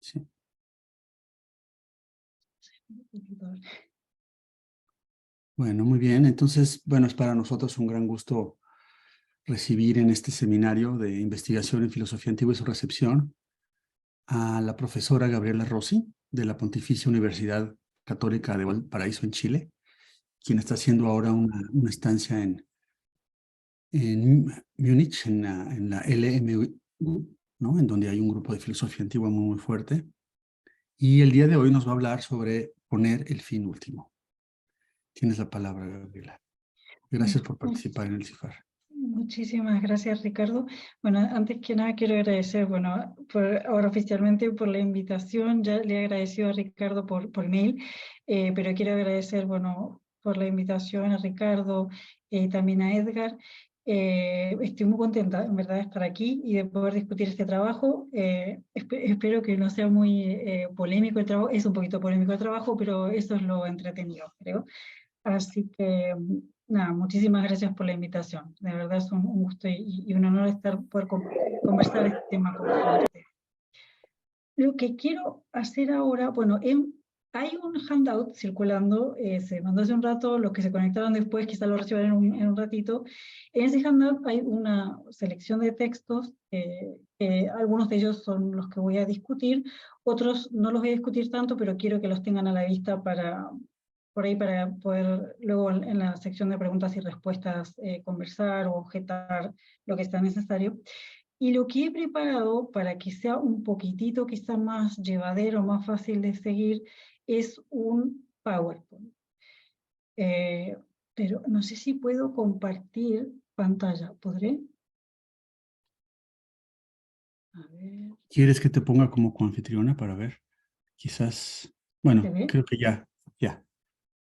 Sí. Bueno, muy bien. Entonces, bueno, es para nosotros un gran gusto recibir en este seminario de investigación en filosofía antigua y su recepción a la profesora Gabriela Rossi de la Pontificia Universidad Católica de Valparaíso en Chile, quien está haciendo ahora una estancia en Múnich, en la LMU, ¿no? En donde hay un grupo de filosofía antigua muy, muy fuerte. Y el día de hoy nos va a hablar sobre poner el fin último. Tienes la palabra, Gabriela. Gracias por participar en el CIFAR. Muchísimas gracias, Ricardo. Bueno, antes que nada quiero agradecer, bueno, ahora oficialmente por la invitación. Ya le he agradecido a Ricardo por mail, pero quiero agradecer, bueno, por la invitación a Ricardo, también a Edgar. Estoy muy contenta, en verdad, de estar aquí y de poder discutir este trabajo. Espero que no sea muy polémico el trabajo. Es un poquito polémico el trabajo, pero eso es lo entretenido, creo. Así que, nada, muchísimas gracias por la invitación. De verdad es un gusto y un honor poder conversar este tema con ustedes. Lo que quiero hacer ahora, bueno, hay un handout circulando, se mandó hace un rato, los que se conectaron después quizá lo reciban en un ratito. En ese handout hay una selección de textos, algunos de ellos son los que voy a discutir, otros no los voy a discutir tanto, pero quiero que los tengan a la vista por ahí para poder luego en la sección de preguntas y respuestas conversar o objetar lo que sea necesario. Y lo que he preparado para que sea un poquitito quizá más llevadero, más fácil de seguir, es un PowerPoint. Pero no sé si puedo compartir pantalla. ¿Podré? A ver. ¿Quieres que te ponga como coanfitriona para ver? Quizás, bueno, creo que ya.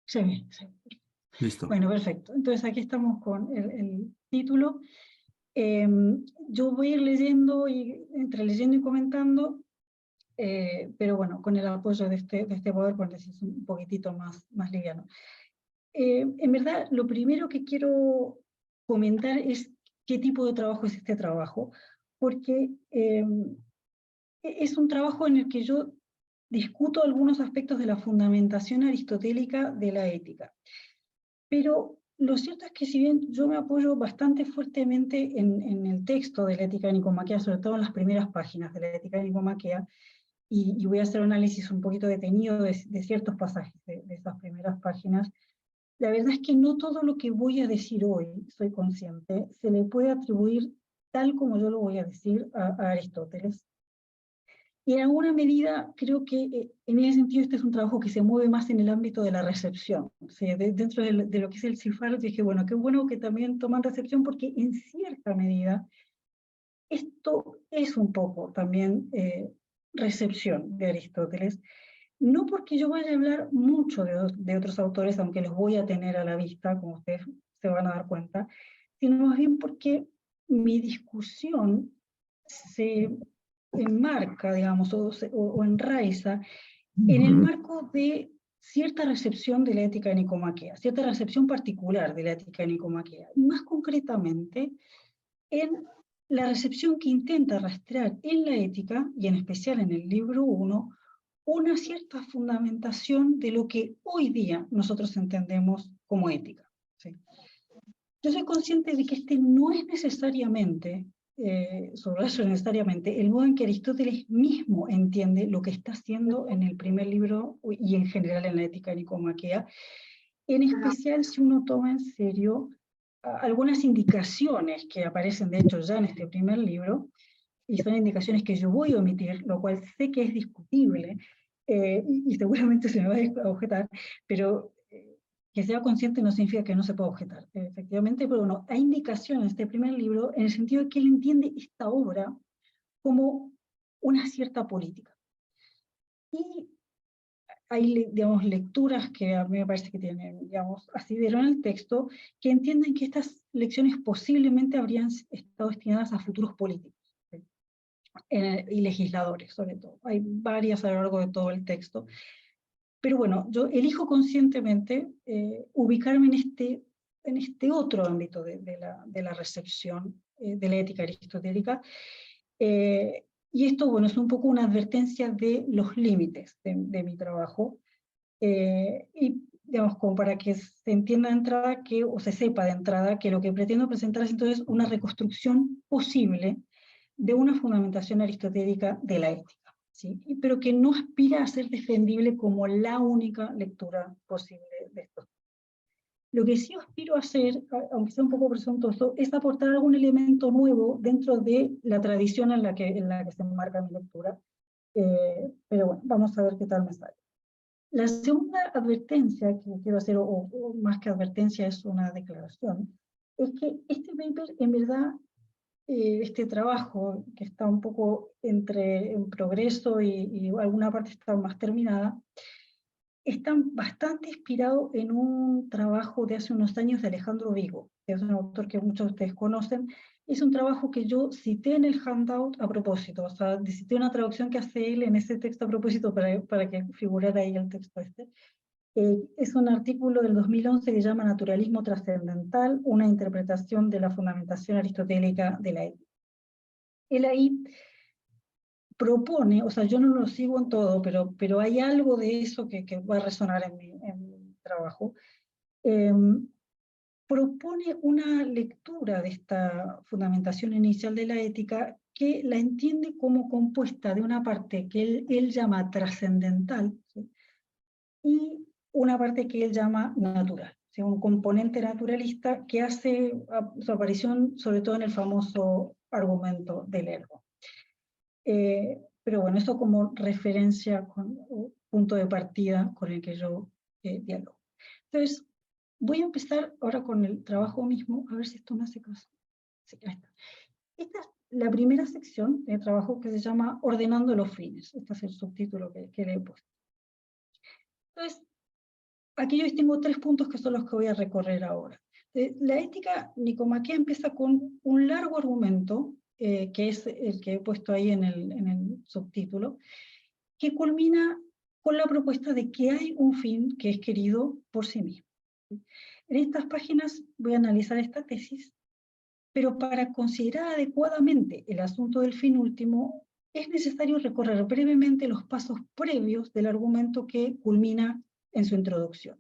Se ve, se ve. Listo. Bueno, perfecto. Entonces aquí estamos con el título. Yo voy a ir leyendo entre leyendo y comentando, pero bueno, con el apoyo de este PowerPoint es un poquitito más liviano. En verdad, lo primero que quiero comentar es qué tipo de trabajo es este trabajo, porque es un trabajo en el que yo discuto algunos aspectos de la fundamentación aristotélica de la ética. Pero lo cierto es que si bien yo me apoyo bastante fuertemente en el texto de la Ética Nicomaquea, sobre todo en las primeras páginas de la Ética Nicomaquea, y voy a hacer un análisis un poquito detenido de ciertos pasajes de esas primeras páginas, la verdad es que no todo lo que voy a decir hoy, soy consciente, se le puede atribuir tal como yo lo voy a decir a Aristóteles. Y en alguna medida creo que en ese sentido este es un trabajo que se mueve más en el ámbito de la recepción. O sea, dentro de lo que es el CIFAR dije, bueno, qué bueno que también toman recepción porque en cierta medida esto es un poco también recepción de Aristóteles. No porque yo vaya a hablar mucho de otros autores, aunque los voy a tener a la vista, como ustedes se van a dar cuenta, sino más bien porque mi discusión se enmarca, digamos, o enraiza en el marco de cierta recepción de la ética de Nicomaquea, cierta recepción particular de la ética de Nicomaquea, y más concretamente en la recepción que intenta rastrear en la ética, y en especial en el libro 1, una cierta fundamentación de lo que hoy día nosotros entendemos como ética. ¿Sí? Yo soy consciente de que este no es necesariamente, subrayo necesariamente, el modo en que Aristóteles mismo entiende lo que está haciendo en el primer libro y en general en la Ética Nicomaquea, en especial si uno toma en serio algunas indicaciones que aparecen de hecho ya en este primer libro, y son indicaciones que yo voy a omitir, lo cual sé que es discutible, y seguramente se me va a objetar, pero que sea consciente no significa que no se pueda objetar. Efectivamente, pero bueno, hay indicaciones en este primer libro en el sentido de que él entiende esta obra como una cierta política. Y hay, digamos, lecturas que a mí me parece que tienen, digamos, asidero en el texto, que entienden que estas lecciones posiblemente habrían estado destinadas a futuros políticos y legisladores, sobre todo. Hay varias a lo largo de todo el texto. Pero bueno, yo elijo conscientemente ubicarme en este otro ámbito de la recepción de la ética aristotélica, Y esto, bueno, es un poco una advertencia de los límites de mi trabajo. Y, digamos, como para que se entienda de entrada que, o se sepa de entrada que lo que pretendo presentar es entonces una reconstrucción posible de una fundamentación aristotélica de la ética, ¿sí? Pero que no aspira a ser defendible como la única lectura posible de esto. Lo que sí aspiro a hacer, aunque sea un poco presuntuoso, es aportar algún elemento nuevo dentro de la tradición en la que se enmarca mi lectura. Pero bueno, vamos a ver qué tal me sale. La segunda advertencia que quiero hacer, o más que advertencia es una declaración, es que este paper, en verdad, este trabajo, que está un poco en progreso y alguna parte está más terminada, está bastante inspirado en un trabajo de hace unos años de Alejandro Vigo, que es un autor que muchos de ustedes conocen. Es un trabajo que yo cité en el handout a propósito, o sea, cité una traducción que hace él en ese texto a propósito para que figurara ahí el texto este. Es un artículo del 2011 que se llama Naturalismo trascendental, una interpretación de la fundamentación aristotélica de la ética. Él ahí propone, o sea, yo no lo sigo en todo, pero hay algo de eso que va a resonar en mi trabajo. Propone una lectura de esta fundamentación inicial de la ética que la entiende como compuesta de una parte que él llama trascendental, ¿sí? Y una parte que él llama natural, ¿sí? Un componente naturalista que hace su aparición sobre todo en el famoso argumento del ergo. Pero bueno, eso como referencia, punto de partida con el que yo dialogo. Entonces, voy a empezar ahora con el trabajo mismo, a ver si esto me hace caso. Sí, ahí está. Esta es la primera sección de trabajo que se llama Ordenando los fines. Este es el subtítulo que le he puesto. Entonces, aquí yo distingo 3 puntos que son los que voy a recorrer ahora. La ética nicomaquea empieza con un largo argumento, que es el que he puesto ahí en el subtítulo, que culmina con la propuesta de que hay un fin que es querido por sí mismo. En estas páginas voy a analizar esta tesis, pero para considerar adecuadamente el asunto del fin último, es necesario recorrer brevemente los pasos previos del argumento que culmina en su introducción.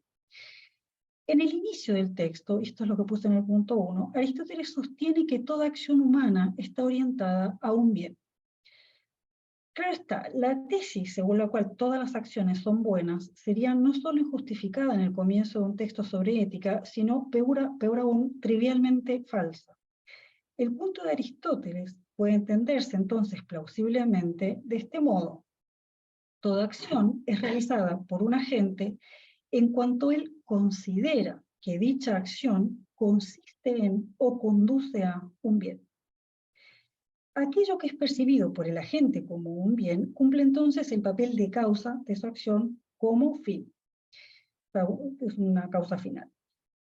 En el inicio del texto, esto es lo que puse en el punto 1, Aristóteles sostiene que toda acción humana está orientada a un bien. Claro está, la tesis según la cual todas las acciones son buenas sería no solo injustificada en el comienzo de un texto sobre ética, sino peor aún, trivialmente falsa. El punto de Aristóteles puede entenderse entonces plausiblemente de este modo. Toda acción es realizada por un agente en cuanto él considera que dicha acción consiste en o conduce a un bien. Aquello que es percibido por el agente como un bien cumple entonces el papel de causa de su acción como fin. Es una causa final.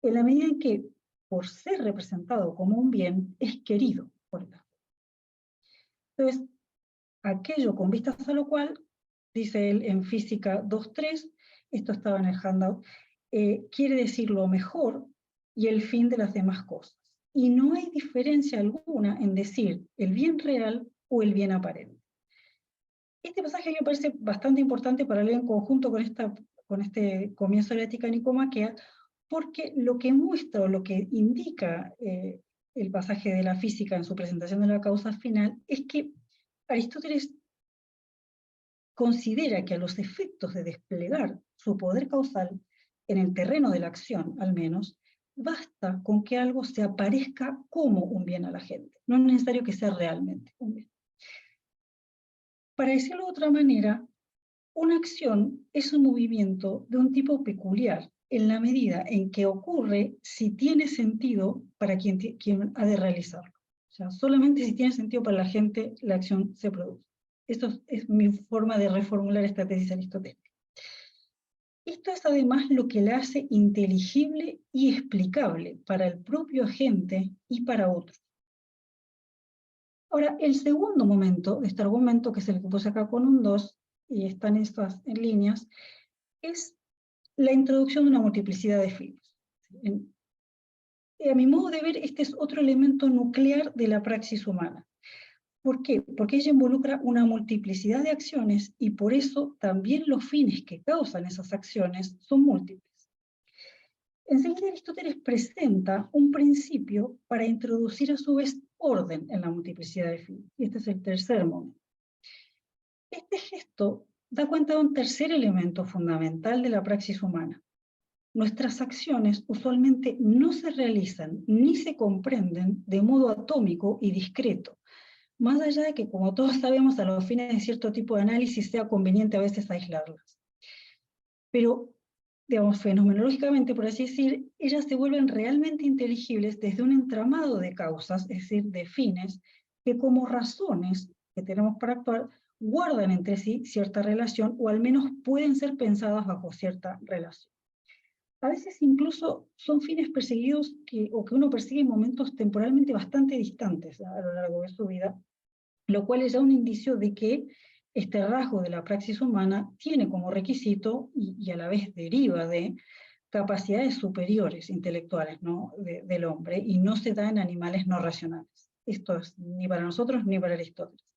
En la medida en que, por ser representado como un bien, es querido por el agente. Entonces, aquello con vistas a lo cual, dice él en Física 2.3, esto estaba en el handout, quiere decir lo mejor y el fin de las demás cosas. Y no hay diferencia alguna en decir el bien real o el bien aparente. Este pasaje me parece bastante importante para leer en conjunto con este comienzo de la ética nicomaquea, porque lo que muestra o lo que indica el pasaje de la física en su presentación de la causa final es que Aristóteles considera que a los efectos de desplegar su poder causal en el terreno de la acción, al menos, basta con que algo se aparezca como un bien a la gente. No es necesario que sea realmente un bien. Para decirlo de otra manera, una acción es un movimiento de un tipo peculiar en la medida en que ocurre si tiene sentido para quien ha de realizarlo. O sea, solamente si tiene sentido para la gente, la acción se produce. Esto es mi forma de reformular esta tesis aristotélica. Esto es además lo que la hace inteligible y explicable para el propio agente y para otros. Ahora, el segundo momento de este argumento, que es el que puse acá con un 2, y están estas en líneas, es la introducción de una multiplicidad de fines. A mi modo de ver, este es otro elemento nuclear de la praxis humana. ¿Por qué? Porque ella involucra una multiplicidad de acciones y por eso también los fines que causan esas acciones son múltiples. Enseguida Aristóteles presenta un principio para introducir a su vez orden en la multiplicidad de fines. Y este es el tercer momento. Este gesto da cuenta de un tercer elemento fundamental de la praxis humana. Nuestras acciones usualmente no se realizan ni se comprenden de modo atómico y discreto, más allá de que, como todos sabemos, a los fines de cierto tipo de análisis sea conveniente a veces aislarlas. Pero, digamos, fenomenológicamente, por así decir, ellas se vuelven realmente inteligibles desde un entramado de causas, es decir, de fines, que como razones que tenemos para actuar, guardan entre sí cierta relación, o al menos pueden ser pensadas bajo cierta relación. A veces incluso son fines perseguidos o que uno persigue en momentos temporalmente bastante distantes a lo largo de su vida, lo cual es ya un indicio de que este rasgo de la praxis humana tiene como requisito y a la vez deriva de capacidades superiores intelectuales, ¿no? del hombre, y no se da en animales no racionales. Esto es ni para nosotros ni para Aristóteles.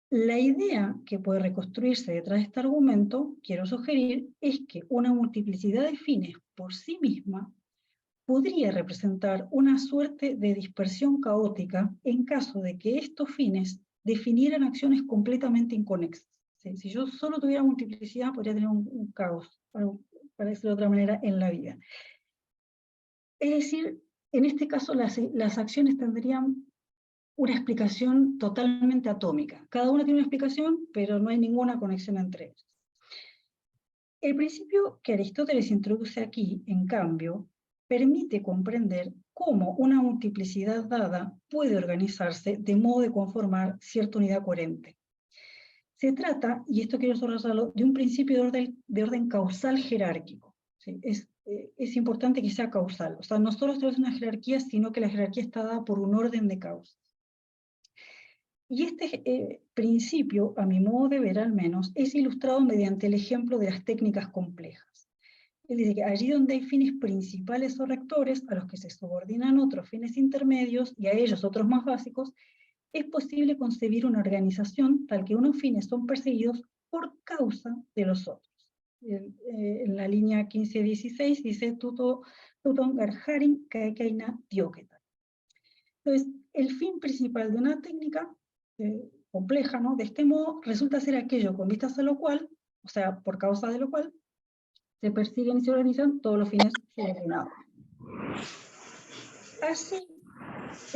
La idea que puede reconstruirse detrás de este argumento, quiero sugerir, es que una multiplicidad de fines por sí misma podría representar una suerte de dispersión caótica en caso de que estos fines definieran acciones completamente inconexas. ¿Sí? Si yo solo tuviera multiplicidad, podría tener un caos, para decirlo de otra manera, en la vida. Es decir, en este caso las acciones tendrían una explicación totalmente atómica. Cada una tiene una explicación, pero no hay ninguna conexión entre ellas. El principio que Aristóteles introduce aquí, en cambio, permite comprender cómo una multiplicidad dada puede organizarse de modo de conformar cierta unidad coherente. Se trata, y esto quiero subrayarlo, de un principio de orden causal jerárquico. ¿Sí? Es importante que sea causal. O sea, no solo es una jerarquía, sino que la jerarquía está dada por un orden de causas. Y este principio, a mi modo de ver al menos, es ilustrado mediante el ejemplo de las técnicas complejas. Él dice que allí donde hay fines principales o rectores, a los que se subordinan otros fines intermedios y a ellos otros más básicos, es posible concebir una organización tal que unos fines son perseguidos por causa de los otros. En la línea 15-16 dice tuton garharin kaekaina dioketa. Entonces, el fin principal de una técnica compleja, ¿no? De este modo, resulta ser aquello con vistas a lo cual, o sea, por causa de lo cual, se persiguen y se organizan todos los fines subordinados. Así,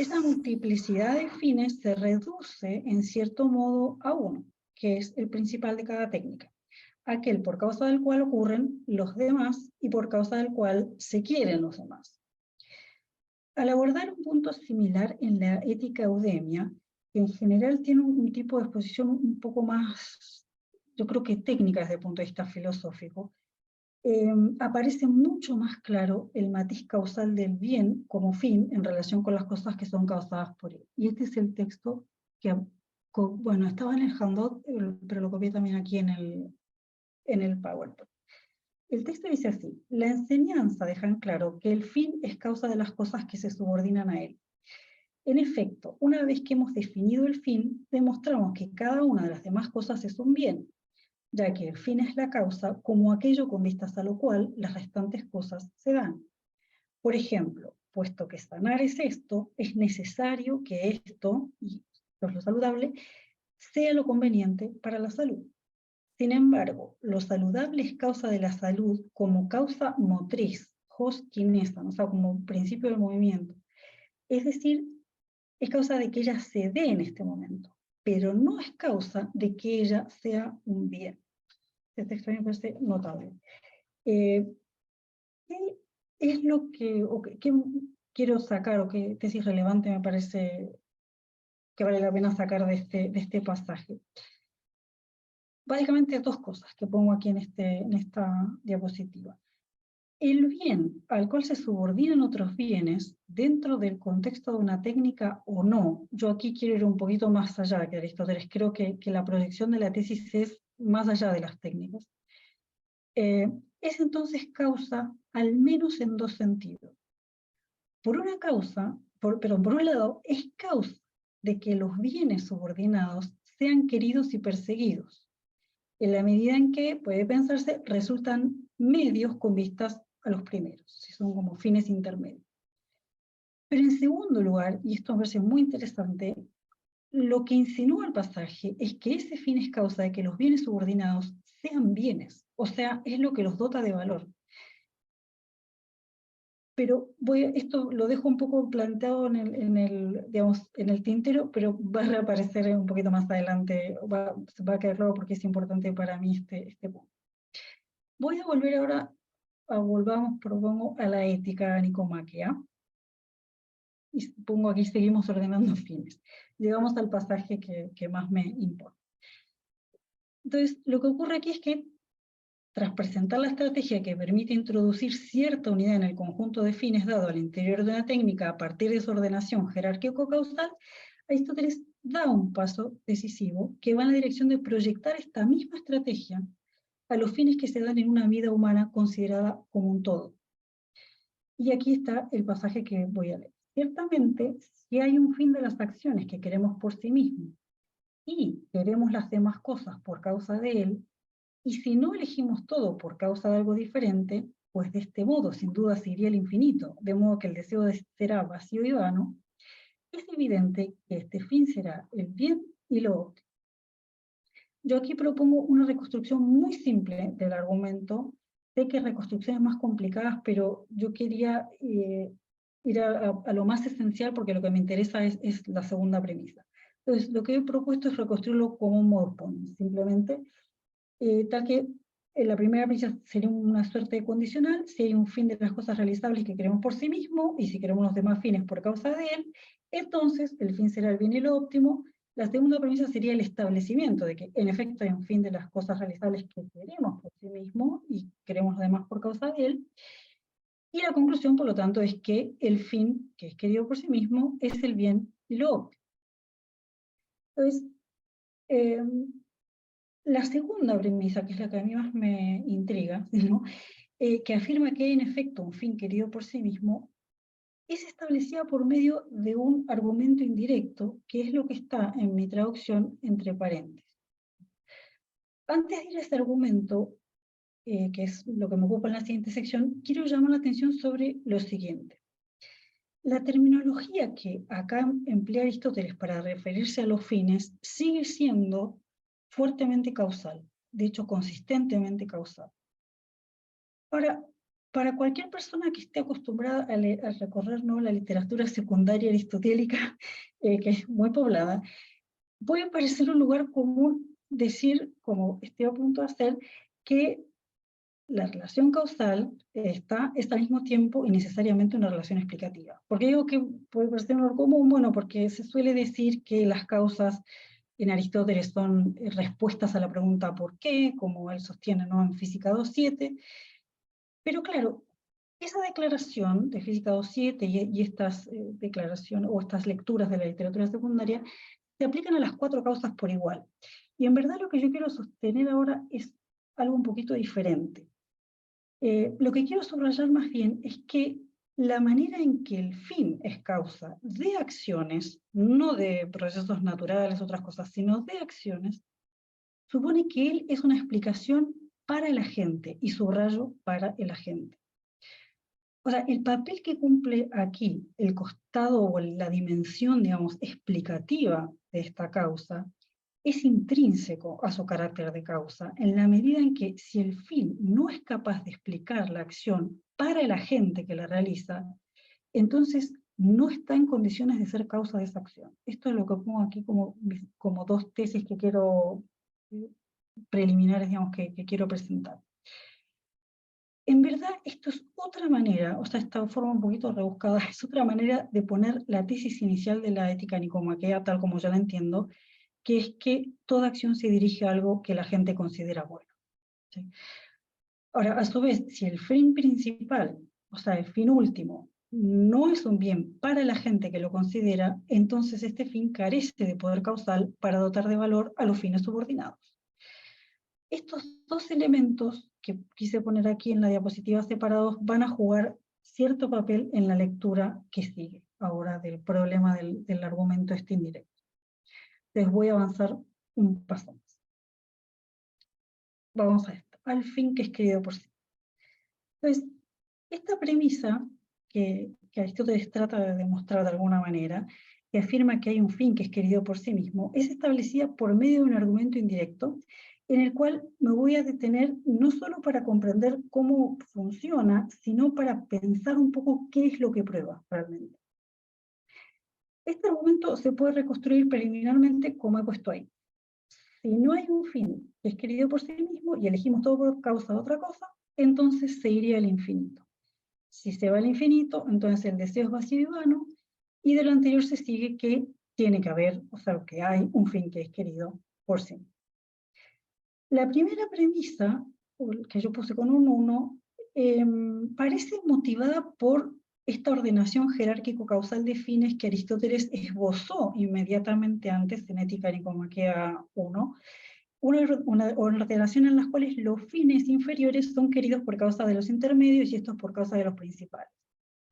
esa multiplicidad de fines se reduce en cierto modo a uno, que es el principal de cada técnica, aquel por causa del cual ocurren los demás y por causa del cual se quieren los demás. Al abordar un punto similar en la ética eudemia, que en general tiene un tipo de exposición un poco más, yo creo que técnica desde el punto de vista filosófico, aparece mucho más claro el matiz causal del bien como fin en relación con las cosas que son causadas por él. Y este es el texto que, bueno, estaba en el handout, pero lo copié también aquí en el PowerPoint. El texto dice así: la enseñanza deja en claro que el fin es causa de las cosas que se subordinan a él. En efecto, una vez que hemos definido el fin, demostramos que cada una de las demás cosas es un bien, ya que el fin es la causa como aquello con vistas a lo cual las restantes cosas se dan. Por ejemplo, puesto que sanar es esto, es necesario que esto, y esto es lo saludable, sea lo conveniente para la salud. Sin embargo, lo saludable es causa de la salud como causa motriz, hos kinesan, o sea, como principio del movimiento. Es decir, es causa de que ella se dé en este momento, pero no es causa de que ella sea un bien. Este texto me parece notable. ¿Qué es lo que, qué quiero sacar, o qué tesis relevante me parece que vale la pena sacar de este pasaje? Básicamente dos cosas que pongo aquí en esta diapositiva. El bien al cual se subordinan otros bienes, dentro del contexto de una técnica o no, yo aquí quiero ir un poquito más allá que Aristóteles, creo que la proyección de la tesis es más allá de las técnicas, es entonces causa al menos en dos sentidos. Por una causa, por un lado, es causa de que los bienes subordinados sean queridos y perseguidos, en la medida en que, puede pensarse, resultan medios con vistas a los primeros, si son como fines intermedios. Pero en segundo lugar, y esto me parece muy interesante, lo que insinúa el pasaje es que ese fin es causa de que los bienes subordinados sean bienes, o sea, es lo que los dota de valor. Pero esto lo dejo un poco planteado digamos, en el tintero, pero va a reaparecer un poquito más adelante, va a quedar claro porque es importante para mí este punto. Voy a volver ahora, propongo a la ética nicomaquea, y pongo aquí, seguimos ordenando fines. Llegamos al pasaje que más me importa. Entonces, lo que ocurre aquí es que, tras presentar la estrategia que permite introducir cierta unidad en el conjunto de fines dado al interior de una técnica a partir de su ordenación jerárquico-causal, Aristóteles da un paso decisivo que va en la dirección de proyectar esta misma estrategia a los fines que se dan en una vida humana considerada como un todo. Y aquí está el pasaje que voy a leer. Ciertamente, si hay un fin de las acciones que queremos por sí mismos y queremos las demás cosas por causa de él, y si no elegimos todo por causa de algo diferente, pues de este modo sin duda se iría al infinito, de modo que el deseo será vacío y vano, es evidente que este fin será el bien y lo óptimo. Yo aquí propongo una reconstrucción muy simple del argumento. Sé que reconstrucciones más complicadas, pero yo quería ir a lo más esencial porque lo que me interesa es la segunda premisa. Entonces, lo que he propuesto es reconstruirlo como un modus ponens, simplemente, tal que la primera premisa sería una suerte de condicional: si hay un fin de las cosas realizables que queremos por sí mismo, y si queremos los demás fines por causa de él, entonces el fin será el bien y lo óptimo. La segunda premisa sería el establecimiento de que en efecto hay un fin de las cosas realizables que queremos por sí mismo y queremos los demás por causa de él. Y la conclusión, por lo tanto, es que el fin que es querido por sí mismo es el bien y lo óptimo. Entonces, la segunda premisa, que es la que a mí más me intriga, ¿no? Que afirma que hay en efecto un fin querido por sí mismo, es establecida por medio de un argumento indirecto, que es lo que está en mi traducción entre paréntesis. Antes de ir a este argumento, que es lo que me ocupa en la siguiente sección, quiero llamar la atención sobre lo siguiente. La terminología que acá emplea Aristóteles para referirse a los fines sigue siendo fuertemente causal, de hecho consistentemente causal. Ahora, para cualquier persona que esté acostumbrada a recorrer, ¿no?, la literatura secundaria aristotélica, que es muy poblada, puede parecer un lugar común decir, como estoy a punto de hacer, que la relación causal es al mismo tiempo y necesariamente una relación explicativa. ¿Por qué digo que puede parecer un lugar común? Bueno, porque se suele decir que las causas en Aristóteles son respuestas a la pregunta ¿por qué?, como él sostiene, ¿no?, en Física 2.7. Pero claro, esa declaración de Física 2.7 y estas declaraciones o estas lecturas de la literatura secundaria se aplican a las 4 causas por igual. Y en verdad lo que yo quiero sostener ahora es algo un poquito diferente. Lo que quiero subrayar más bien es que la manera en que el fin es causa de acciones, no de procesos naturales, otras cosas, sino de acciones, supone que él es una explicación para el agente, y subrayo para el agente. O sea, el papel que cumple aquí el costado o la dimensión, digamos, explicativa de esta causa es intrínseco a su carácter de causa, en la medida en que si el fin no es capaz de explicar la acción para el agente que la realiza, entonces no está en condiciones de ser causa de esa acción. Esto es lo que pongo aquí como 2 tesis que quiero, preliminares, digamos, que quiero presentar. En verdad, esto es otra manera, o sea, esta forma un poquito rebuscada, es otra manera de poner la tesis inicial de la ética nicomaquea, tal como yo la entiendo, que es que toda acción se dirige a algo que la gente considera bueno, ¿sí? Ahora, a su vez, si el fin principal, o sea, el fin último, no es un bien para la gente que lo considera, entonces este fin carece de poder causal para dotar de valor a los fines subordinados. Estos 2 elementos que quise poner aquí en la diapositiva separados van a jugar cierto papel en la lectura que sigue ahora del problema del argumento indirecto. Entonces voy a avanzar un paso más. Vamos a esto, al fin que es querido por sí. Entonces, esta premisa que Aristóteles trata de demostrar de alguna manera, que afirma que hay un fin que es querido por sí mismo, es establecida por medio de un argumento indirecto, en el cual me voy a detener no solo para comprender cómo funciona, sino para pensar un poco qué es lo que prueba realmente. Este argumento se puede reconstruir preliminarmente como he puesto ahí. Si no hay un fin que es querido por sí mismo y elegimos todo por causa de otra cosa, entonces se iría al infinito. Si se va al infinito, entonces el deseo es vacío y vano, y de lo anterior se sigue que tiene que haber, o sea, que hay un fin que es querido por sí. La primera premisa, que yo puse con un 1, parece motivada por esta ordenación jerárquico-causal de fines que Aristóteles esbozó inmediatamente antes en Ética Nicomaquea 1, una ordenación en las cuales los fines inferiores son queridos por causa de los intermedios y estos por causa de los principales.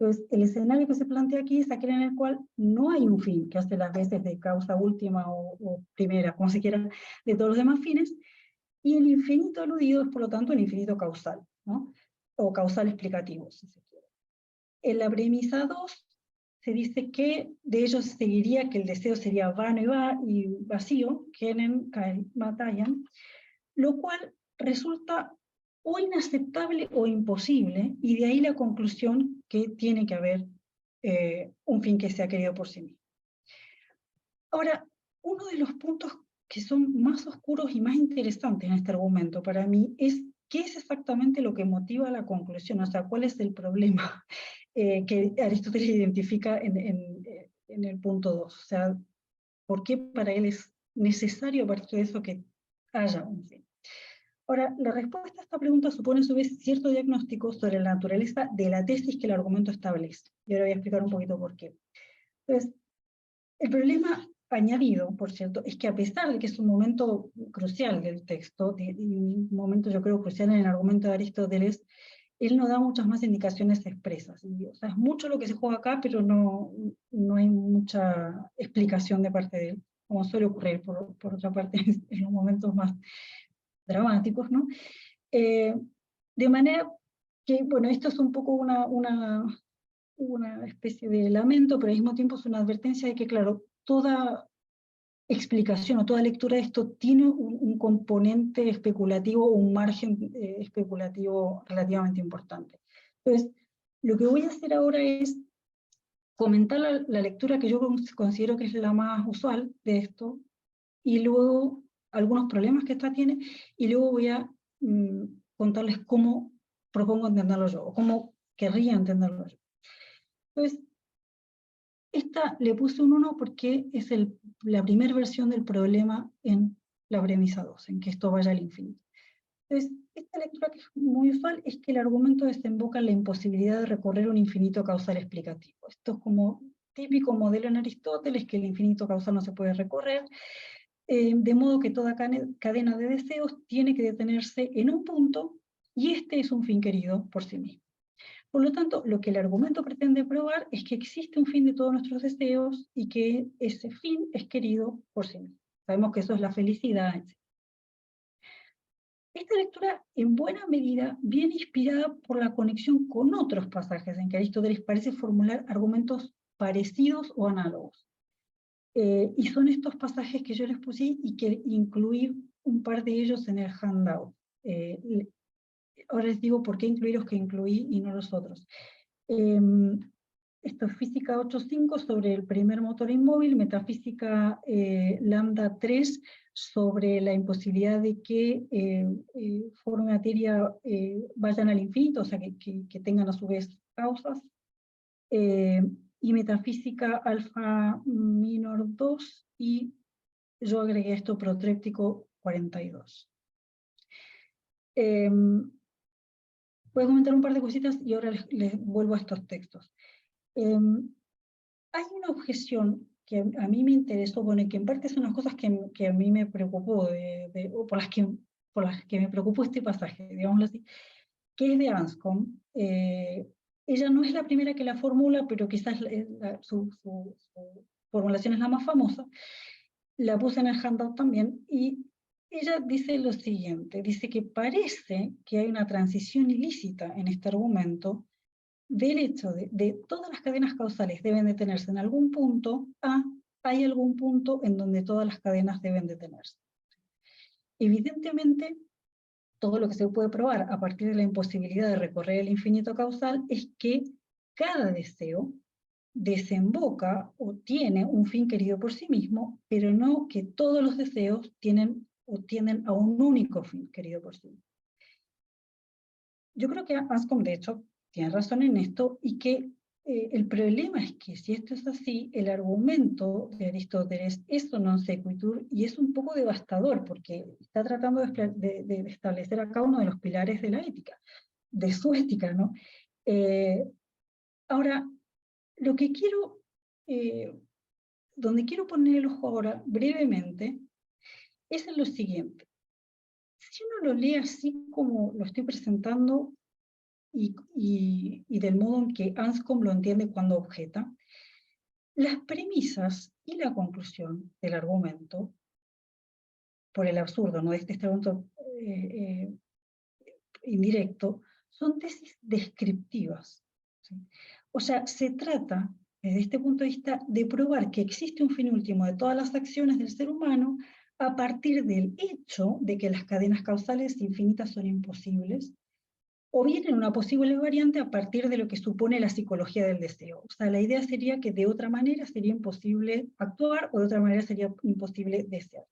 Entonces, el escenario que se plantea aquí es aquel en el cual no hay un fin, que hace las veces de causa última o primera, como se quiera, de todos los demás fines, y el infinito aludido es, por lo tanto, el infinito causal, ¿no? O causal explicativo, si se quiere. En la premisa 2 se dice que de ellos seguiría que el deseo sería vano y vacío, Kenen, Kael, Matayan, lo cual resulta o inaceptable o imposible, y de ahí la conclusión que tiene que haber un fin que sea querido por sí mismo. Ahora, uno de los puntos que son más oscuros y más interesantes en este argumento para mí es qué es exactamente lo que motiva la conclusión, o sea, cuál es el problema que Aristóteles identifica en el punto 2, o sea, por qué para él es necesario a partir de eso que haya un fin. Ahora, la respuesta a esta pregunta supone a su vez cierto diagnóstico sobre la naturaleza de la tesis que el argumento establece. Y ahora voy a explicar un poquito por qué. Entonces, el problema añadido, por cierto, es que a pesar de que es un momento crucial del texto, un momento yo creo crucial en el argumento de Aristóteles, él no da muchas más indicaciones expresas. Y, o sea, es mucho lo que se juega acá, pero no hay mucha explicación de parte de él, como suele ocurrir por otra parte en los momentos más dramáticos, ¿no? De manera que, bueno, esto es un poco una especie de lamento, pero al mismo tiempo es una advertencia de que, claro, toda explicación o toda lectura de esto tiene un componente especulativo o un margen especulativo relativamente importante. Entonces, lo que voy a hacer ahora es comentar la lectura que yo considero que es la más usual de esto, y luego algunos problemas que esta tiene, y luego voy a contarles cómo propongo entenderlo yo, o cómo querría entenderlo yo. Entonces, esta le puse un 1 porque es la primera versión del problema en la premisa 2, en que esto vaya al infinito. Entonces, esta lectura que es muy usual es que el argumento desemboca en la imposibilidad de recorrer un infinito causal explicativo. Esto es como típico modelo en Aristóteles, que el infinito causal no se puede recorrer, de modo que toda cadena de deseos tiene que detenerse en un punto, y este es un fin querido por sí mismo. Por lo tanto, lo que el argumento pretende probar es que existe un fin de todos nuestros deseos y que ese fin es querido por sí mismo. Sabemos que eso es la felicidad, etc. Esta lectura, en buena medida, viene inspirada por la conexión con otros pasajes en que Aristóteles parece formular argumentos parecidos o análogos. Y son estos pasajes que yo les puse y que incluí un par de ellos en el handout. Ahora les digo por qué incluí los que incluí y no los otros. Esto es Física 8.5 sobre el primer motor inmóvil, Metafísica Lambda 3 sobre la imposibilidad de que forma y materia vayan al infinito, o sea, que tengan a su vez causas, y Metafísica Alfa Minor 2, y yo agregué esto Protréptico 42. Voy a comentar un par de cositas y ahora les vuelvo a estos textos. Hay una objeción que a mí me interesó, bueno, y que en parte son las cosas que a mí me preocupó, o por las que me preocupó este pasaje, digámoslo así, que es de Anscombe. Ella no es la primera que la formula, pero quizás su formulación es la más famosa, la puse en el handout también, y ella dice lo siguiente, dice que parece que hay una transición ilícita en este argumento del hecho de todas las cadenas causales deben detenerse en algún punto a hay algún punto en donde todas las cadenas deben detenerse. Evidentemente, todo lo que se puede probar a partir de la imposibilidad de recorrer el infinito causal es que cada deseo desemboca o tiene un fin querido por sí mismo, pero no que todos los deseos tienen o tienden a un único fin querido por sí mismo. Yo creo que Anscombe, de hecho, tiene razón en esto, y que el problema es que si esto es así, el argumento de Aristóteles es un non sequitur y es un poco devastador, porque está tratando de establecer acá uno de los pilares de la ética, de su ética, ¿no? Ahora, lo que quiero, donde quiero poner el ojo ahora, brevemente, es en lo siguiente. Si uno lo lee así como lo estoy presentando, y del modo en que Anscombe lo entiende cuando objeta, las premisas y la conclusión del argumento, por el absurdo, ¿no?, de este argumento indirecto, son tesis descriptivas, ¿sí? O sea, se trata, desde este punto de vista, de probar que existe un fin último de todas las acciones del ser humano a partir del hecho de que las cadenas causales infinitas son imposibles, o bien en una posible variante a partir de lo que supone la psicología del deseo. O sea, la idea sería que de otra manera sería imposible actuar, o de otra manera sería imposible desear.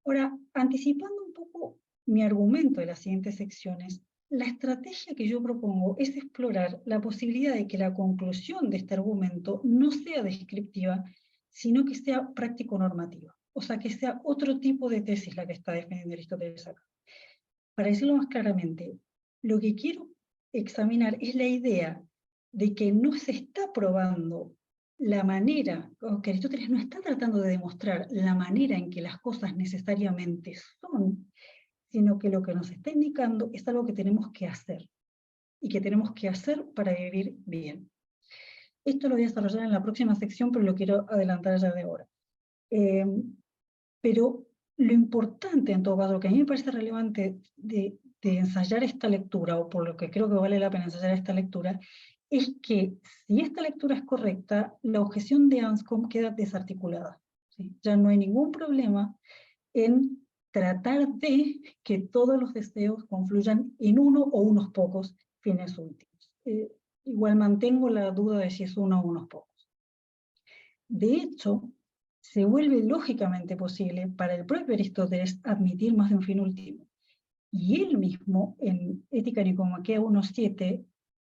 Ahora, anticipando un poco mi argumento de las siguientes secciones, la estrategia que yo propongo es explorar la posibilidad de que la conclusión de este argumento no sea descriptiva, sino que sea práctico-normativa. O sea, que sea otro tipo de tesis la que está defendiendo Aristóteles acá. Para decirlo más claramente, lo que quiero examinar es la idea de que no se está probando la manera, o que Aristóteles no está tratando de demostrar la manera en que las cosas necesariamente son, sino que lo que nos está indicando es algo que tenemos que hacer, y que tenemos que hacer para vivir bien. Esto lo voy a desarrollar en la próxima sección, pero lo quiero adelantar ya de ahora. Pero lo importante, en todo caso, lo que a mí me parece relevante de ensayar esta lectura, o por lo que creo que vale la pena ensayar esta lectura, es que si esta lectura es correcta, la objeción de Anscombe queda desarticulada, ¿sí? Ya no hay ningún problema en tratar de que todos los deseos confluyan en uno o unos pocos fines últimos. Igual mantengo la duda de si es uno o unos pocos. De hecho, se vuelve lógicamente posible para el propio Aristóteles admitir más de un fin último. Y él mismo, en Ética Nicomaquea 1.7,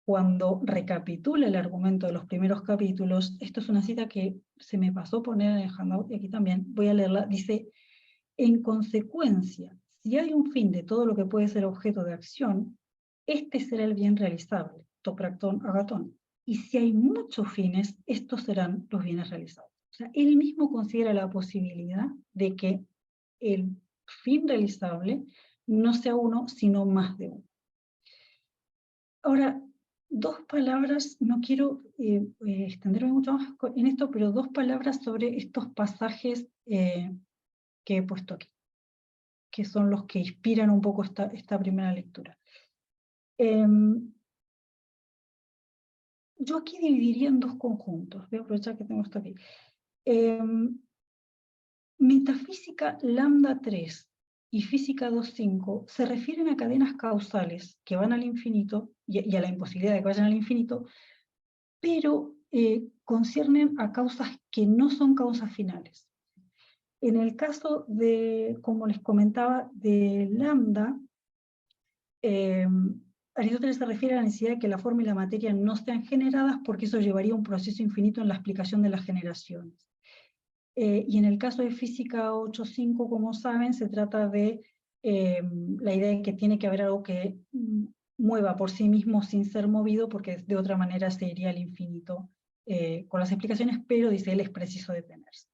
cuando recapitula el argumento de los primeros capítulos, esto es una cita que se me pasó poner en el handout, y aquí también voy a leerla, dice: en consecuencia, si hay un fin de todo lo que puede ser objeto de acción, este será el bien realizable, to practon agaton. Y si hay muchos fines, estos serán los bienes realizables. O sea, él mismo considera la posibilidad de que el fin realizable no sea uno, sino más de uno. Ahora, dos palabras, no quiero extenderme mucho más en esto, pero dos palabras sobre estos pasajes que he puesto aquí, que son los que inspiran un poco esta primera lectura. Yo aquí dividiría en dos conjuntos, voy a aprovechar que tengo esto aquí. Metafísica lambda 3 y física 2.5 se refieren a cadenas causales que van al infinito, y a la imposibilidad de que vayan al infinito, pero conciernen a causas que no son causas finales. En el caso de, como les comentaba, de lambda, Aristóteles se refiere a la necesidad de que la forma y la materia no sean generadas, porque eso llevaría a un proceso infinito en la explicación de las generaciones. Y en el caso de física 8.5, como saben, se trata de la idea de que tiene que haber algo que mueva por sí mismo sin ser movido, porque de otra manera se iría al infinito con las explicaciones, pero dice él es preciso detenerse.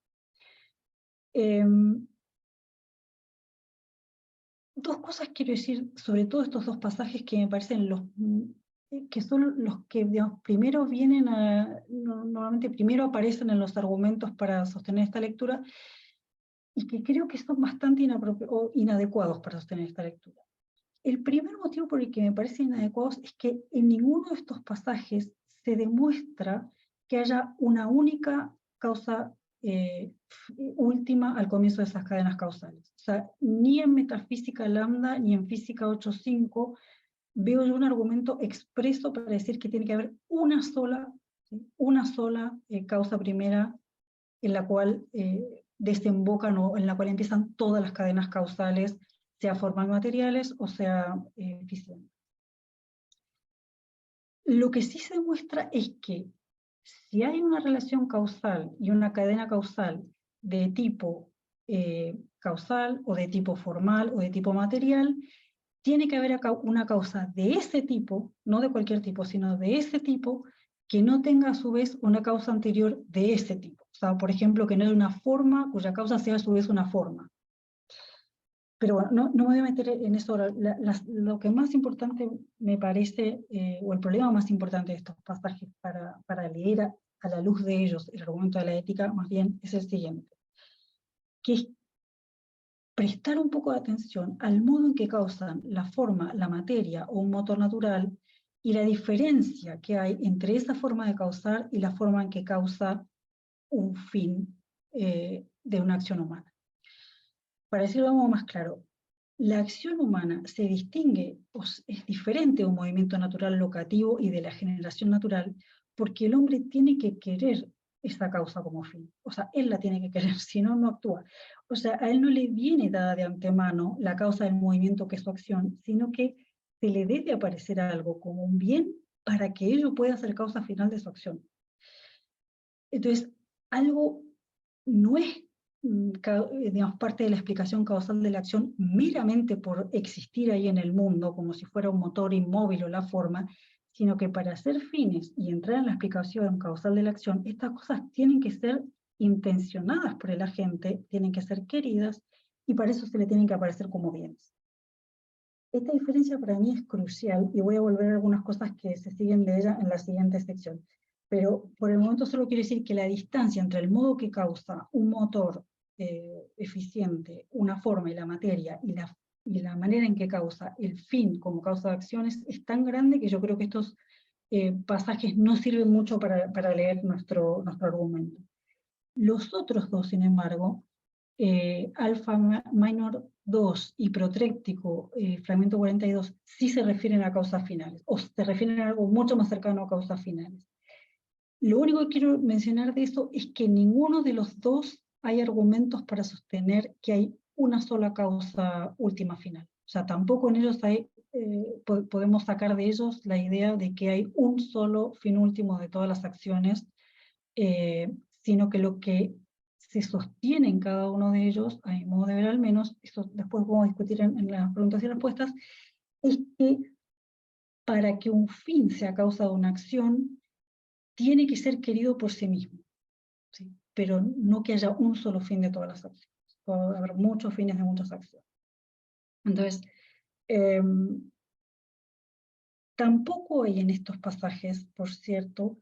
Dos cosas quiero decir sobre todo estos dos pasajes que me parecen que son los que, digamos, primero vienen normalmente primero aparecen en los argumentos para sostener esta lectura, y que creo que son bastante inadecuados para sostener esta lectura. El primer motivo por el que me parecen inadecuados es que en ninguno de estos pasajes se demuestra que haya una única causa última al comienzo de esas cadenas causales. O sea, ni en metafísica lambda ni en física 8.5 veo yo un argumento expreso para decir que tiene que haber una sola causa primera en la cual desembocan o en la cual empiezan todas las cadenas causales, sea formal materiales o sea eficientes. Lo que sí se demuestra es que si hay una relación causal y una cadena causal de tipo causal o de tipo formal o de tipo material, tiene que haber una causa de ese tipo, no de cualquier tipo, sino de ese tipo, que no tenga a su vez una causa anterior de ese tipo. O sea, por ejemplo, que no haya una forma cuya causa sea a su vez una forma. Pero bueno, no me voy a meter en eso ahora. Lo que más importante me parece, o el problema más importante de estos pasajes para leer a la luz de ellos el argumento de la ética, más bien, es el siguiente, que es prestar un poco de atención al modo en que causan la forma, la materia o un motor natural, y la diferencia que hay entre esa forma de causar y la forma en que causa un fin de una acción humana. Para decirlo de modo más claro, la acción humana se distingue, o es diferente de un movimiento natural locativo y de la generación natural, porque el hombre tiene que querer esa causa como fin. O sea, él la tiene que querer, si no, no actúa. O sea, a él no le viene dada de antemano la causa del movimiento que es su acción, sino que se le debe aparecer algo como un bien para que ello pueda ser causa final de su acción. Entonces, algo no es digamos, parte de la explicación causal de la acción meramente por existir ahí en el mundo, como si fuera un motor inmóvil o la forma, sino que para hacer fines y entrar en la explicación causal de la acción, estas cosas tienen que ser intencionadas por el agente, tienen que ser queridas, y para eso se le tienen que aparecer como bienes. Esta diferencia para mí es crucial, y voy a volver a algunas cosas que se siguen de ella en la siguiente sección. Pero por el momento solo quiero decir que la distancia entre el modo que causa un motor eficiente, una forma y la materia, y la manera en que causa el fin como causa de acciones es tan grande que yo creo que estos pasajes no sirven mucho para leer nuestro argumento. Los otros dos, sin embargo, alfa minor 2 y protréctico, fragmento 42, sí se refieren a causas finales, o se refieren a algo mucho más cercano a causas finales. Lo único que quiero mencionar de eso es que ninguno de los dos hay argumentos para sostener que hay una sola causa última final. O sea, tampoco en ellos podemos sacar de ellos la idea de que hay un solo fin último de todas las acciones, sino que lo que se sostiene en cada uno de ellos, a mi modo de ver al menos, eso después vamos a discutir en las preguntas y respuestas, es que para que un fin sea causa de una acción, tiene que ser querido por sí mismo, ¿sí? Pero no que haya un solo fin de todas las acciones. Puede haber muchos fines de muchas acciones. Entonces, tampoco hay en estos pasajes, por cierto,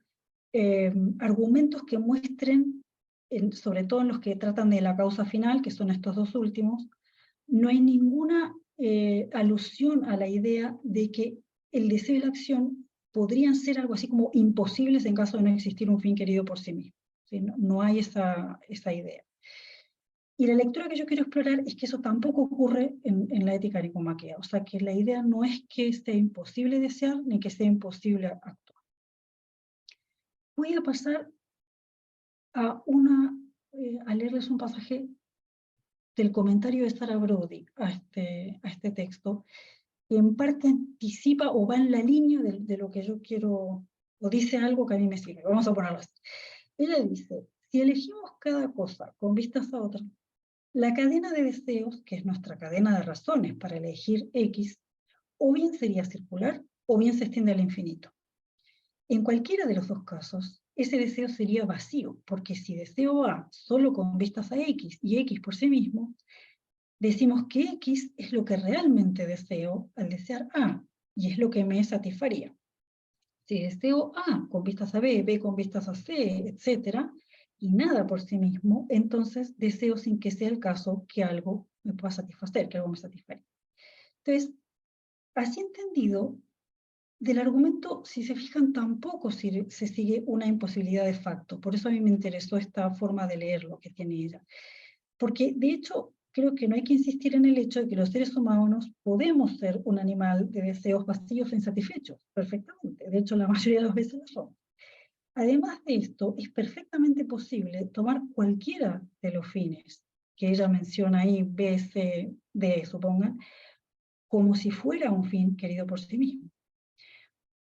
argumentos que muestren, sobre todo en los que tratan de la causa final, que son estos dos últimos, no hay ninguna alusión a la idea de que el deseo y la acción podrían ser algo así como imposibles en caso de no existir un fin querido por sí mismo. ¿Sí? No hay esa idea. Y la lectura que yo quiero explorar es que eso tampoco ocurre en la ética nicomaquea. O sea, que la idea no es que sea imposible desear ni que sea imposible actuar. Voy a pasar a leerles un pasaje del comentario de Sarah Brody a este texto, que en parte anticipa o va en la línea de lo que yo quiero, o dice algo que a mí me sirve. Vamos a ponerlo así. Ella dice, si elegimos cada cosa con vistas a otra, la cadena de deseos, que es nuestra cadena de razones para elegir X, o bien sería circular, o bien se extiende al infinito. En cualquiera de los dos casos, ese deseo sería vacío, porque si deseo A solo con vistas a X y X por sí mismo, decimos que X es lo que realmente deseo al desear A, y es lo que me satisfaría. Si deseo A con vistas a B, B con vistas a C, etc., y nada por sí mismo, entonces deseo sin que sea el caso que algo me pueda satisfacer, que algo me satisfaga. Entonces, así entendido, del argumento, si se fijan, tampoco se sigue una imposibilidad de facto. Por eso a mí me interesó esta forma de leerlo que tiene ella. Porque, de hecho, creo que no hay que insistir en el hecho de que los seres humanos podemos ser un animal de deseos vacíos e insatisfechos, perfectamente. De hecho, la mayoría de las veces lo somos. Además de esto, es perfectamente posible tomar cualquiera de los fines que ella menciona ahí, B, C, D, supongan, como si fuera un fin querido por sí mismo.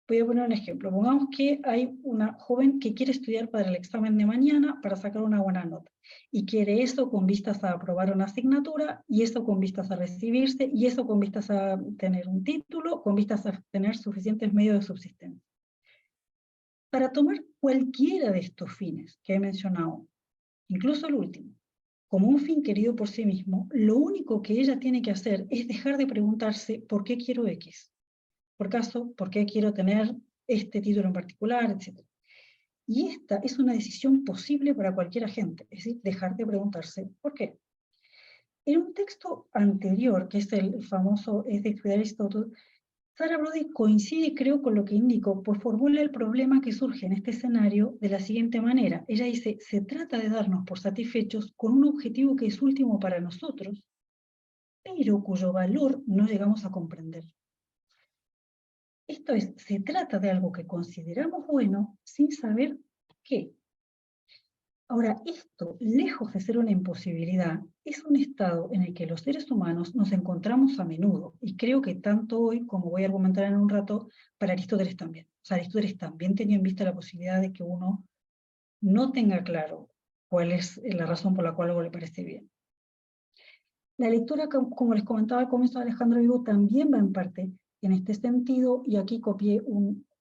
Voy a poner un ejemplo. Pongamos que hay una joven que quiere estudiar para el examen de mañana para sacar una buena nota. Y quiere eso con vistas a aprobar una asignatura, y eso con vistas a recibirse, y eso con vistas a tener un título, con vistas a tener suficientes medios de subsistencia. Para tomar cualquiera de estos fines que he mencionado, incluso el último, como un fin querido por sí mismo, lo único que ella tiene que hacer es dejar de preguntarse ¿por qué quiero X? Por caso, ¿por qué quiero tener este título en particular? Etc. Y esta es una decisión posible para cualquier agente, es decir, dejar de preguntarse ¿por qué? En un texto anterior, que es el famoso Ethics de Aristóteles, Sara Brody coincide, creo, con lo que indico, pues formula el problema que surge en este escenario de la siguiente manera. Ella dice, se trata de darnos por satisfechos con un objetivo que es último para nosotros, pero cuyo valor no llegamos a comprender. Esto es, se trata de algo que consideramos bueno sin saber qué. Ahora, esto, lejos de ser una imposibilidad, es un estado en el que los seres humanos nos encontramos a menudo, y creo que tanto hoy, como voy a argumentar en un rato, para Aristóteles también. O sea, Aristóteles también tenía en vista la posibilidad de que uno no tenga claro cuál es la razón por la cual algo le parece bien. La lectura, como les comentaba al comienzo de Alejandro Vigo, también va en parte en este sentido, y aquí copié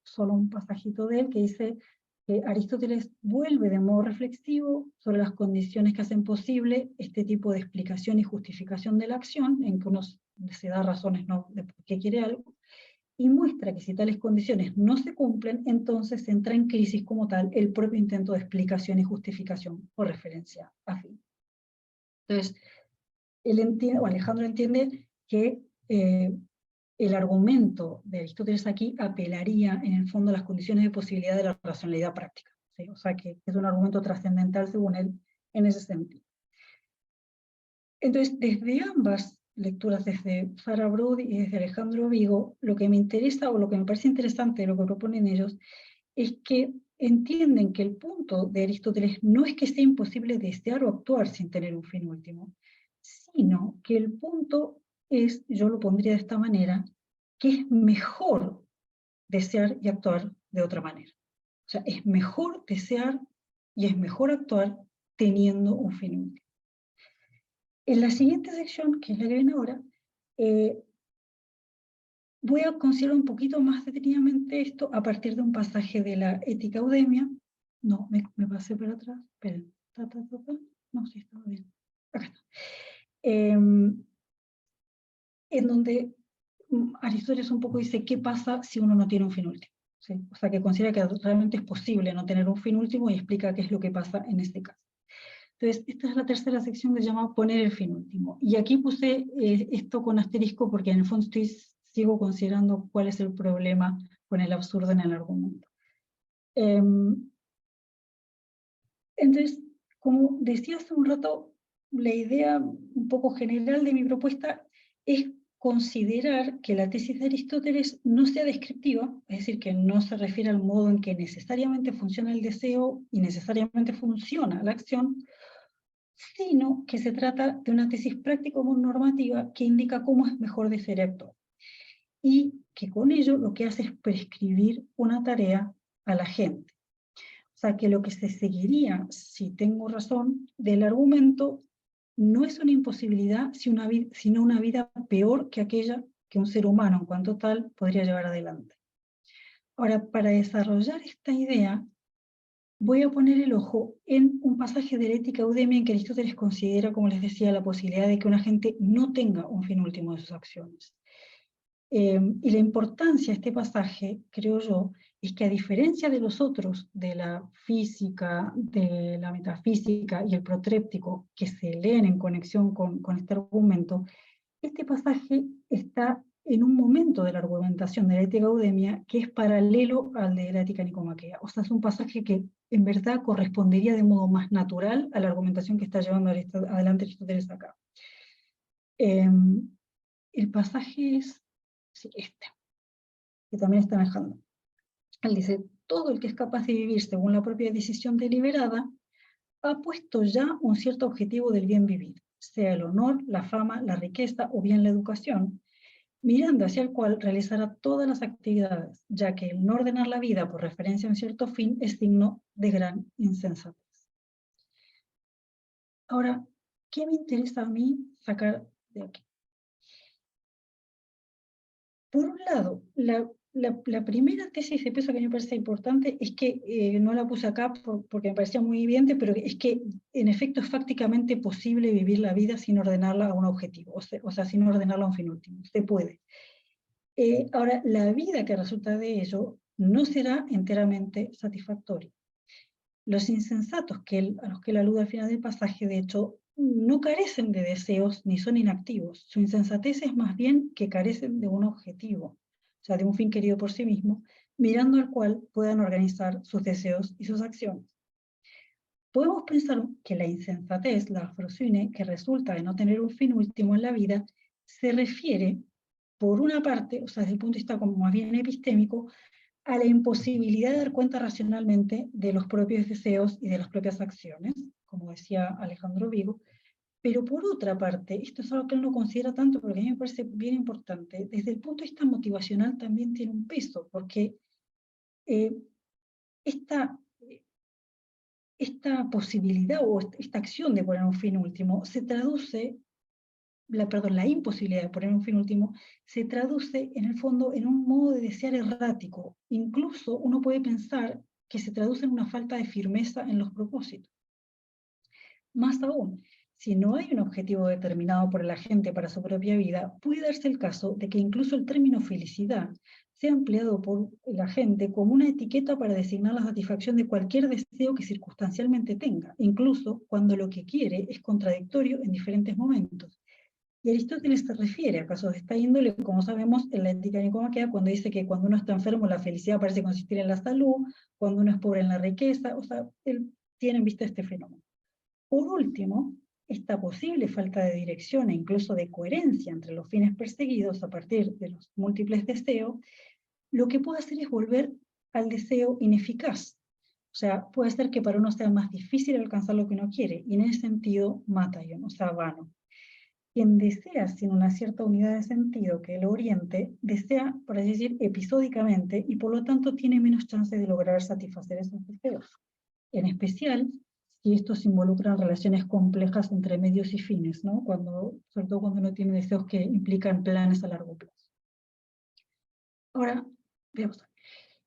solo un pasajito de él que dice que Aristóteles vuelve de modo reflexivo sobre las condiciones que hacen posible este tipo de explicación y justificación de la acción, en que uno se da razones ¿no? de por qué quiere algo, y muestra que si tales condiciones no se cumplen, entonces entra en crisis como tal el propio intento de explicación y justificación por referencia a fin. Entonces, él entiende, o Alejandro entiende que el argumento de Aristóteles aquí apelaría en el fondo a las condiciones de posibilidad de la racionalidad práctica, ¿sí? O sea que es un argumento trascendental según él en ese sentido. Entonces, desde ambas lecturas, desde Sara Brody y desde Alejandro Vigo, lo que me interesa o lo que me parece interesante de lo que proponen ellos es que entienden que el punto de Aristóteles no es que sea imposible desear o actuar sin tener un fin último, sino que el punto es, yo lo pondría de esta manera, que es mejor desear y actuar de otra manera. O sea, es mejor desear y es mejor actuar teniendo un fin último. En la siguiente sección, que es la que viene ahora, voy a considerar un poquito más detenidamente esto a partir de un pasaje de la Ética Eudemia. No, me pasé para atrás. Esperen. No, sí, estaba bien. Acá está. En donde Aristóteles un poco dice qué pasa si uno no tiene un fin último. ¿Sí? O sea, que considera que realmente es posible no tener un fin último y explica qué es lo que pasa en este caso. Entonces, esta es la tercera sección que se llama poner el fin último. Y aquí puse esto con asterisco porque en el fondo sigo considerando cuál es el problema con el absurdo en el argumento. Entonces, como decía hace un rato, la idea un poco general de mi propuesta es considerar que la tesis de Aristóteles no sea descriptiva, es decir, que no se refiere al modo en que necesariamente funciona el deseo y necesariamente funciona la acción, sino que se trata de una tesis práctico-normativa que indica cómo es mejor desear y actuar. Y que con ello lo que hace es prescribir una tarea a la gente. O sea, que lo que se seguiría, si tengo razón, del argumento no es una imposibilidad, sino una vida peor que aquella que un ser humano en cuanto tal podría llevar adelante. Ahora, para desarrollar esta idea, voy a poner el ojo en un pasaje de la Ética Eudemia en que Aristóteles considera, como les decía, la posibilidad de que una gente no tenga un fin último de sus acciones. Y la importancia de este pasaje, creo yo, es que a diferencia de los otros, de la física, de la metafísica y el protréptico, que se leen en conexión con este argumento, este pasaje está en un momento de la argumentación de la ética eudemia que es paralelo al de la ética nicomaquea. O sea, es un pasaje que en verdad correspondería de modo más natural a la argumentación que está llevando adelante Aristóteles acá. El pasaje es sí, este, que también está en Alejandro. Él dice, todo el que es capaz de vivir según la propia decisión deliberada ha puesto ya un cierto objetivo del bien vivir, sea el honor, la fama, la riqueza o bien la educación, mirando hacia el cual realizará todas las actividades, ya que el no ordenar la vida por referencia a un cierto fin es signo de gran insensatez. Ahora, ¿qué me interesa a mí sacar de aquí? Por un lado, la primera tesis de peso que a mí me parece importante es que, no la puse acá porque me parecía muy evidente, pero es que en efecto es fácticamente posible vivir la vida sin ordenarla a un objetivo, o sea, sin ordenarla a un fin último, se puede. Ahora, la vida que resulta de ello no será enteramente satisfactoria. Los insensatos a los que él alude al final del pasaje, de hecho, no carecen de deseos ni son inactivos. Su insensatez es más bien que carecen de un objetivo, o sea, de un fin querido por sí mismo, mirando al cual puedan organizar sus deseos y sus acciones. Podemos pensar que la insensatez, la afrosine, que resulta de no tener un fin último en la vida, se refiere, por una parte, o sea, desde el punto de vista como más bien epistémico, a la imposibilidad de dar cuenta racionalmente de los propios deseos y de las propias acciones, como decía Alejandro Vigo, pero por otra parte, esto es algo que él no considera tanto, porque a mí me parece bien importante, desde el punto de vista motivacional también tiene un peso, porque eh, esta, esta posibilidad o esta acción de poner un fin último se traduce la imposibilidad de poner un fin último, se traduce en el fondo en un modo de desear errático. Incluso uno puede pensar que se traduce en una falta de firmeza en los propósitos. Más aún, si no hay un objetivo determinado por el agente para su propia vida, puede darse el caso de que incluso el término felicidad sea empleado por el agente como una etiqueta para designar la satisfacción de cualquier deseo que circunstancialmente tenga, incluso cuando lo que quiere es contradictorio en diferentes momentos. Y Aristóteles se refiere a casos de esta índole, como sabemos, en la Ética Nicomaquea, cuando dice que cuando uno está enfermo la felicidad parece consistir en la salud, cuando uno es pobre en la riqueza, o sea, él tiene en vista este fenómeno. Por último, esta posible falta de dirección e incluso de coherencia entre los fines perseguidos a partir de los múltiples deseos, lo que puede hacer es volver al deseo ineficaz. O sea, puede ser que para uno sea más difícil alcanzar lo que uno quiere, y en ese sentido, mataion, o sea, vano. Quien desea sin una cierta unidad de sentido que lo oriente, desea, por así decir, episódicamente, y por lo tanto tiene menos chance de lograr satisfacer esos deseos. En especial, si estos involucran relaciones complejas entre medios y fines, ¿no? Sobre todo cuando uno tiene deseos que implican planes a largo plazo. Ahora, veamos.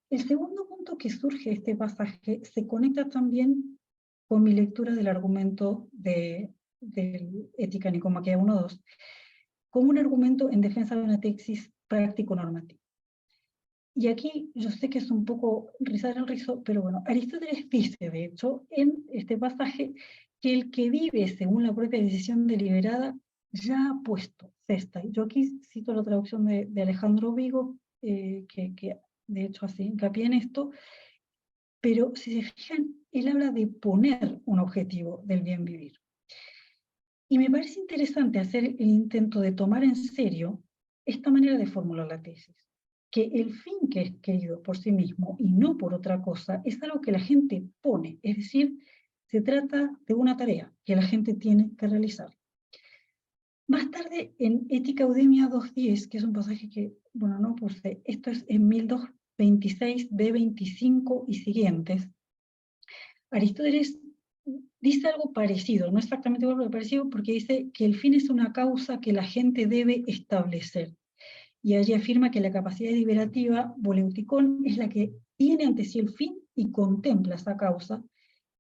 El segundo punto que surge de este pasaje se conecta también con mi lectura del argumento de Ética Nicomaquea 1.2, como un argumento en defensa de una tesis práctico-normativa. Y aquí yo sé que es un poco rizar el rizo, pero bueno, Aristóteles dice, de hecho, en este pasaje, que el que vive según la propia decisión deliberada ya ha puesto cesta. Yo aquí cito la traducción de Alejandro Vigo, que de hecho hace hincapié en esto, pero si se fijan, él habla de poner un objetivo del bien vivir. Y me parece interesante hacer el intento de tomar en serio esta manera de formular la tesis, que el fin que es querido por sí mismo y no por otra cosa es algo que la gente pone, es decir, se trata de una tarea que la gente tiene que realizar. Más tarde, en Ética Eudemia 2.10, que es un pasaje que, bueno, no puse, esto es en 1226, B25 y siguientes, Aristóteles dice algo parecido, no exactamente igual, pero parecido, porque dice que el fin es una causa que la gente debe establecer. Y allí afirma que la capacidad deliberativa, voleuticón, es la que tiene ante sí el fin y contempla esa causa,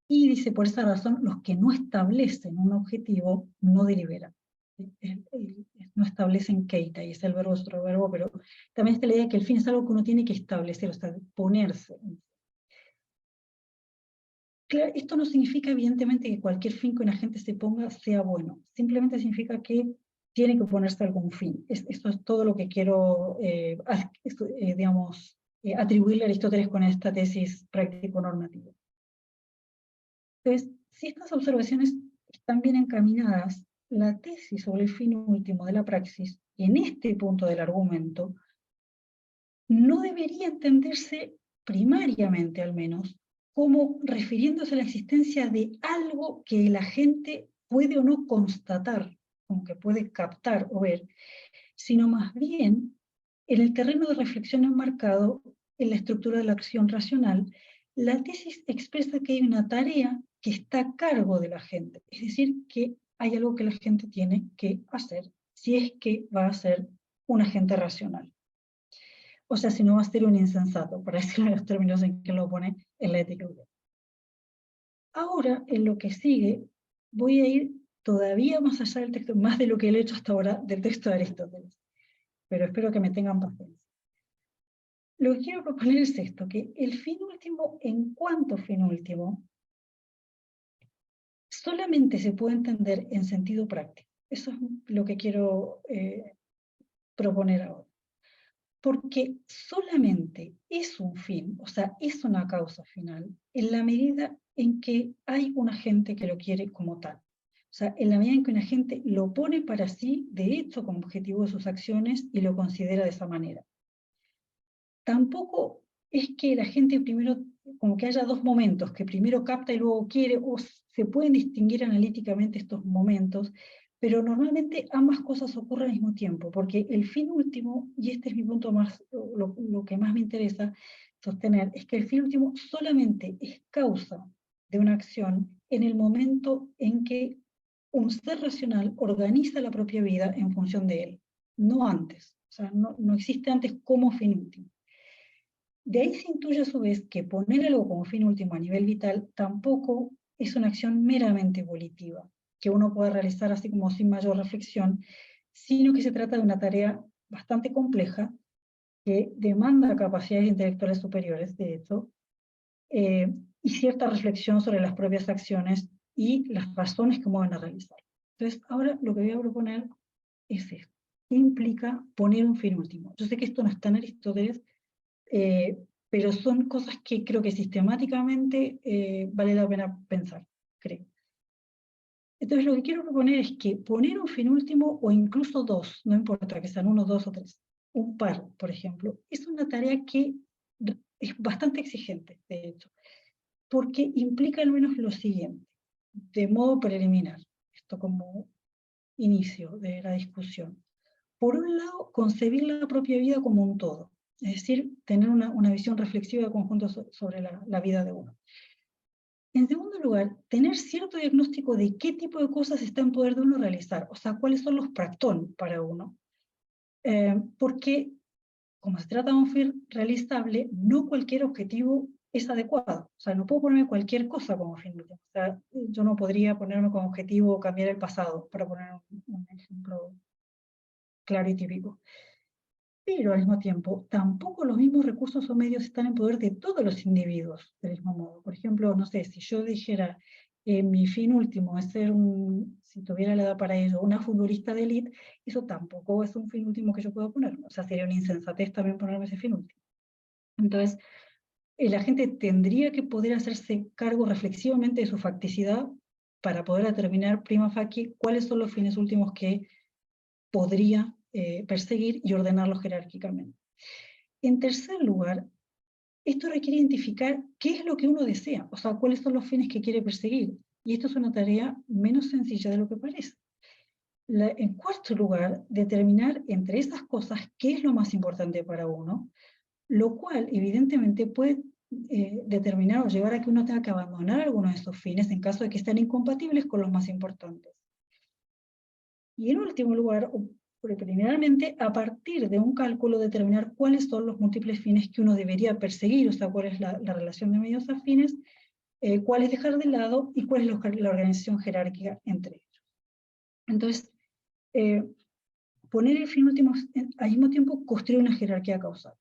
y dice, por esa razón, los que no establecen un objetivo no deliberan. uno establece en keita, y es el verbo, es otro verbo, pero también está la idea de que el fin es algo que uno tiene que establecer, o sea, ponerse. Claro, esto no significa evidentemente que cualquier fin que una gente se ponga sea bueno, simplemente significa que tiene que ponerse algún fin. Esto es todo lo que quiero, digamos, atribuirle a Aristóteles con esta tesis práctico-normativa. Entonces, si estas observaciones están bien encaminadas, la tesis sobre el fin último de la praxis, en este punto del argumento, no debería entenderse primariamente al menos como refiriéndose a la existencia de algo que la gente puede o no constatar, como que puede captar o ver, sino más bien en el terreno de reflexión enmarcado en la estructura de la acción racional. La tesis expresa que hay una tarea que está a cargo de la gente, es decir, que hay algo que la gente tiene que hacer si es que va a ser un agente racional. O sea, si no va a ser un insensato, para decirlo en los términos en que lo pone en la ética. Ahora, en lo que sigue, voy a ir todavía más allá del texto, más de lo que he hecho hasta ahora del texto de Aristóteles, pero espero que me tengan paciencia. Lo que quiero proponer es esto, que el fin último, en cuanto fin último, solamente se puede entender en sentido práctico. Eso es lo que quiero proponer ahora. Porque solamente es un fin, o sea, es una causa final, en la medida en que hay un agente que lo quiere como tal. O sea, en la medida en que un agente lo pone para sí, de hecho, como objetivo de sus acciones, y lo considera de esa manera. Tampoco es que la gente primero, como que haya dos momentos, que primero capta y luego quiere, o se pueden distinguir analíticamente estos momentos, pero normalmente ambas cosas ocurren al mismo tiempo, porque el fin último, y este es mi punto más, lo que más me interesa sostener, es que el fin último solamente es causa de una acción en el momento en que un ser racional organiza la propia vida en función de él, no antes. O sea, no existe antes como fin último. De ahí se intuye a su vez que poner algo como fin último a nivel vital tampoco es una acción meramente volitiva, que uno puede realizar así como sin mayor reflexión, sino que se trata de una tarea bastante compleja que demanda capacidades intelectuales superiores, de hecho, y cierta reflexión sobre las propias acciones y las razones que mueven a realizar. Entonces, ahora lo que voy a proponer es esto. ¿Qué implica poner un fin último? Yo sé que esto no está en Aristóteles, pero son cosas que creo que sistemáticamente vale la pena pensar, creo. Entonces lo que quiero proponer es que poner un fin último, o incluso dos, no importa que sean uno, dos o tres, un par, por ejemplo, es una tarea que es bastante exigente, de hecho, porque implica al menos lo siguiente, de modo preliminar, esto como inicio de la discusión. Por un lado, concebir la propia vida como un todo, es decir, tener una visión reflexiva de conjunto sobre la vida de uno. En segundo lugar, tener cierto diagnóstico de qué tipo de cosas está en poder de uno realizar, o sea, cuáles son los practón para uno. Porque, como se trata de un fin realizable, no cualquier objetivo es adecuado. O sea, no puedo ponerme cualquier cosa como fin último. O sea, yo no podría ponerme como objetivo cambiar el pasado, para poner un ejemplo claro y típico. Pero al mismo tiempo, tampoco los mismos recursos o medios están en poder de todos los individuos del mismo modo. Por ejemplo, no sé, si yo dijera, mi fin último es ser si tuviera la edad para ello, una futbolista de élite, eso tampoco es un fin último que yo pueda poner. O sea, sería una insensatez también ponerme ese fin último. Entonces, la gente tendría que poder hacerse cargo reflexivamente de su facticidad para poder determinar prima facie cuáles son los fines últimos que podría perseguir y ordenarlos jerárquicamente. En tercer lugar, esto requiere identificar qué es lo que uno desea, o sea, cuáles son los fines que quiere perseguir. Y esto es una tarea menos sencilla de lo que parece. En cuarto lugar, determinar entre esas cosas qué es lo más importante para uno, lo cual evidentemente puede determinar o llevar a que uno tenga que abandonar algunos de esos fines en caso de que estén incompatibles con los más importantes. Y en último lugar, preliminarmente, a partir de un cálculo, determinar cuáles son los múltiples fines que uno debería perseguir, o sea, cuál es la relación de medios a fines, cuál es dejar de lado y cuál es la organización jerárquica entre ellos. Entonces, poner el fin último al mismo tiempo construir una jerarquía causal.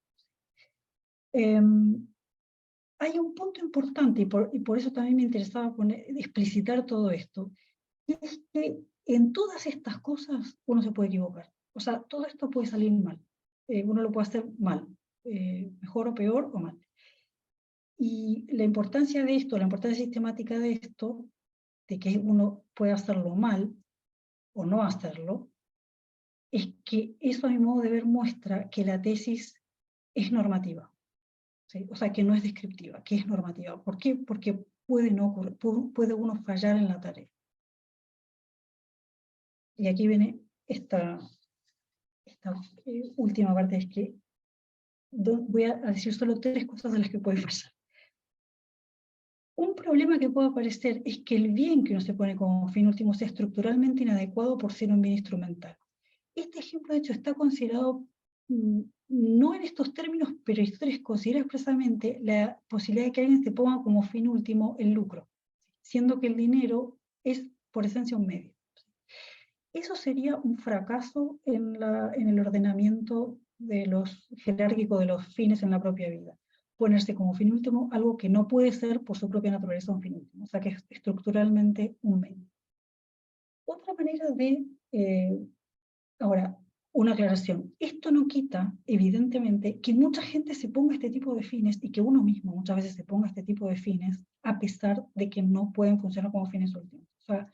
Hay un punto importante, y por eso también me interesaba explicitar todo esto, y es que en todas estas cosas uno se puede equivocar. O sea, todo esto puede salir mal. Uno lo puede hacer mal, mejor o peor o mal. Y la importancia de esto, la importancia sistemática de esto, de que uno puede hacerlo mal o no hacerlo, es que eso a mi modo de ver muestra que la tesis es normativa. ¿Sí? O sea, que no es descriptiva, que es normativa. ¿Por qué? Porque puede uno fallar en la tarea. Y aquí viene esta última parte, es que voy a decir solo 3 cosas de las que puede fallar. Un problema que puede aparecer es que el bien que uno se pone como fin último sea estructuralmente inadecuado por ser un bien instrumental. Este ejemplo, de hecho, está considerado, no en estos términos, pero Aristóteles considera expresamente la posibilidad de que alguien se ponga como fin último el lucro, siendo que el dinero es, por esencia, un medio. Eso sería un fracaso en el ordenamiento jerárquico de los fines en la propia vida. Ponerse como fin último algo que no puede ser por su propia naturaleza un fin último, o sea que es estructuralmente un medio. Otra manera de... ahora, una aclaración. Esto no quita, evidentemente, que mucha gente se ponga este tipo de fines y que uno mismo muchas veces se ponga este tipo de fines a pesar de que no pueden funcionar como fines últimos. O sea,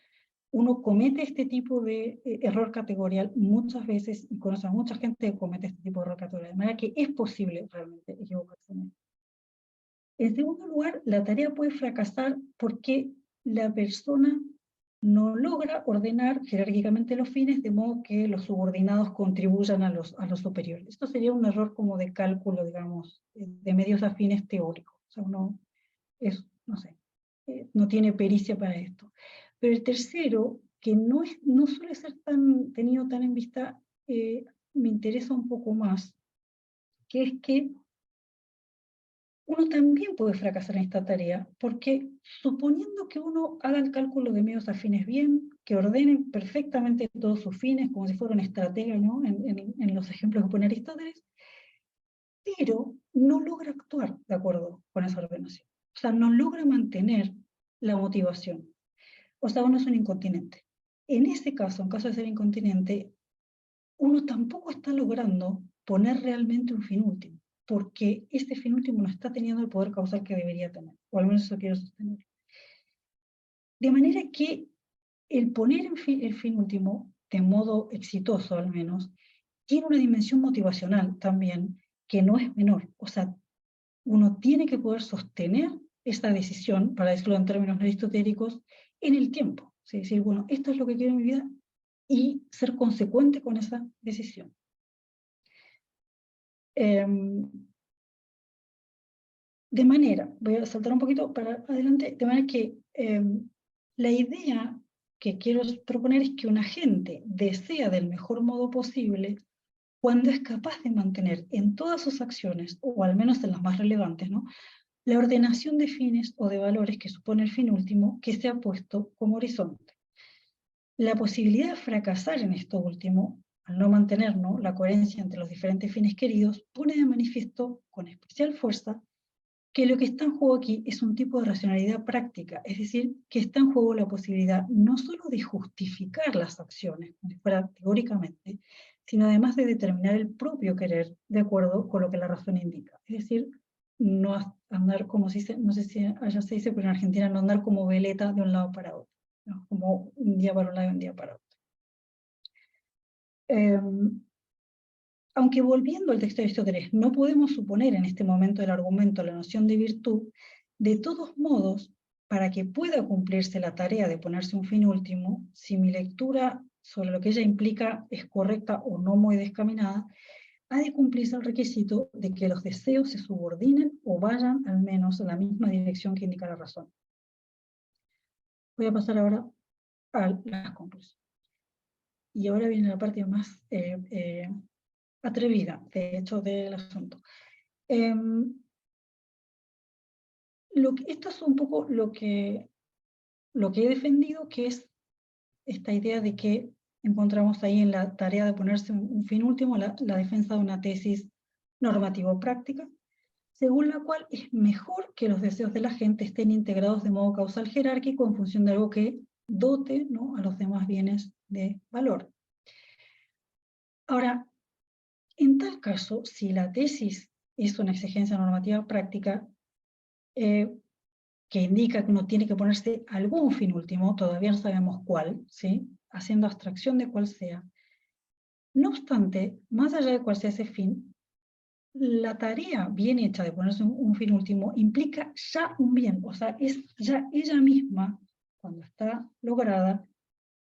uno comete este tipo de error categorial muchas veces y conoce a mucha gente que comete este tipo de error categorial, de manera que es posible realmente equivocarse en esto. En segundo lugar, la tarea puede fracasar porque la persona no logra ordenar jerárquicamente los fines de modo que los subordinados contribuyan a los superiores. Esto sería un error como de cálculo, digamos, de medios afines teóricos. O sea, uno no sé, no tiene pericia para esto. Pero el tercero, que no suele ser tenido tan en vista, me interesa un poco más, que es que uno también puede fracasar en esta tarea, porque suponiendo que uno haga el cálculo de medios afines bien, que ordene perfectamente todos sus fines, como si fuera una estratega, ¿no? en los ejemplos que pone Aristóteles, pero no logra actuar de acuerdo con esa ordenación. O sea, no logra mantener la motivación. O sea, uno es un incontinente. En ese caso, en caso de ser incontinente, uno tampoco está logrando poner realmente un fin último, porque este fin último no está teniendo el poder causal que debería tener, o al menos eso quiero sostener. De manera que el poner el fin último, de modo exitoso al menos, tiene una dimensión motivacional también, que no es menor. O sea, uno tiene que poder sostener esta decisión, para decirlo en términos aristotéricos, en el tiempo. Es decir, bueno, esto es lo que quiero en mi vida y ser consecuente con esa decisión. De manera, voy a saltar un poquito para adelante, de manera que la idea que quiero proponer es que un agente desea del mejor modo posible cuando es capaz de mantener en todas sus acciones, o al menos en las más relevantes, ¿no?, la ordenación de fines o de valores que supone el fin último que se ha puesto como horizonte. La posibilidad de fracasar en esto último, al no mantener, ¿no?, la coherencia entre los diferentes fines queridos, pone de manifiesto con especial fuerza que lo que está en juego aquí es un tipo de racionalidad práctica, es decir, que está en juego la posibilidad no solo de justificar las acciones, como si fuera teóricamente, sino además de determinar el propio querer de acuerdo con lo que la razón indica. Es decir, no andar como se dice, no sé si allá se dice, pero en Argentina no andar como veleta de un lado para otro, ¿no?, como un día para un lado y un día para otro. Aunque volviendo al texto de Aristóteles, no podemos suponer en este momento del argumento la noción de virtud, de todos modos, para que pueda cumplirse la tarea de ponerse un fin último, si mi lectura sobre lo que ella implica es correcta o no muy descaminada, ha de cumplirse el requisito de que los deseos se subordinen o vayan al menos en la misma dirección que indica la razón. Voy a pasar ahora a las conclusiones. Y ahora viene la parte más atrevida, de hecho, del asunto. Esto es un poco lo que he defendido, que es esta idea de que encontramos ahí en la tarea de ponerse un fin último la defensa de una tesis normativo-práctica, según la cual es mejor que los deseos de la gente estén integrados de modo causal jerárquico en función de algo que dote, ¿no?, a los demás bienes de valor. Ahora, en tal caso, si la tesis es una exigencia normativa práctica, que indica que uno tiene que ponerse algún fin último, todavía no sabemos cuál, ¿sí?, haciendo abstracción de cuál sea. No obstante, más allá de cuál sea ese fin, la tarea bien hecha de ponerse un fin último implica ya un bien, o sea, es ya ella misma, cuando está lograda,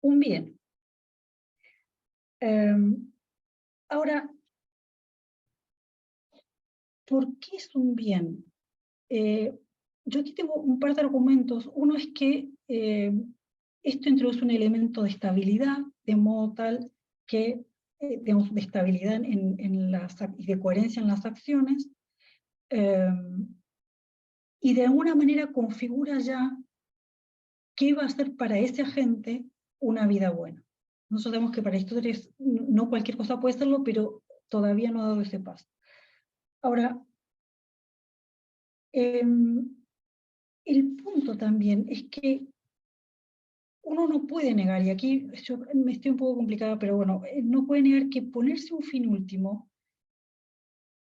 un bien. Ahora, ¿por qué es un bien? Yo aquí tengo un par de argumentos. Uno es que esto introduce un elemento de estabilidad, de modo tal que, digamos, de estabilidad y de coherencia en las acciones, y de alguna manera configura ya qué va a ser para ese agente una vida buena. Nosotros sabemos que para Aristóteles no cualquier cosa puede serlo, pero todavía no ha dado ese paso. Ahora, el punto también es que uno no puede negar, y aquí yo me estoy un poco complicada, pero bueno, no puede negar que ponerse un fin último,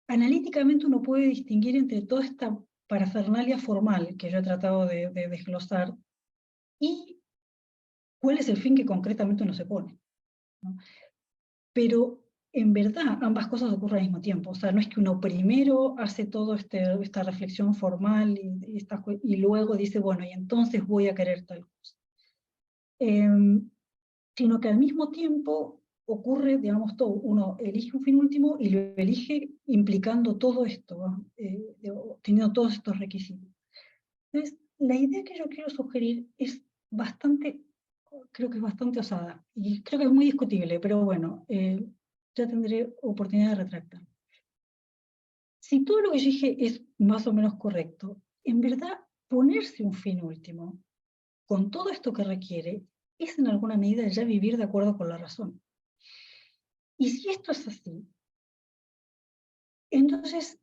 analíticamente uno puede distinguir entre toda esta parafernalia formal que yo he tratado de desglosar y cuál es el fin que concretamente uno se pone, ¿no? Pero en verdad ambas cosas ocurren al mismo tiempo, o sea, no es que uno primero hace toda esta reflexión formal y luego dice, bueno, y entonces voy a querer tal cosa. Sino que al mismo tiempo ocurre, digamos, todo. Uno elige un fin último y lo elige implicando todo esto, teniendo todos estos requisitos. Entonces, la idea que yo quiero sugerir es creo que es bastante osada, y creo que es muy discutible, pero bueno, ya tendré oportunidad de retractar. Si todo lo que yo dije es más o menos correcto, en verdad, ponerse un fin último, con todo esto que requiere, es en alguna medida ya vivir de acuerdo con la razón. Y si esto es así, entonces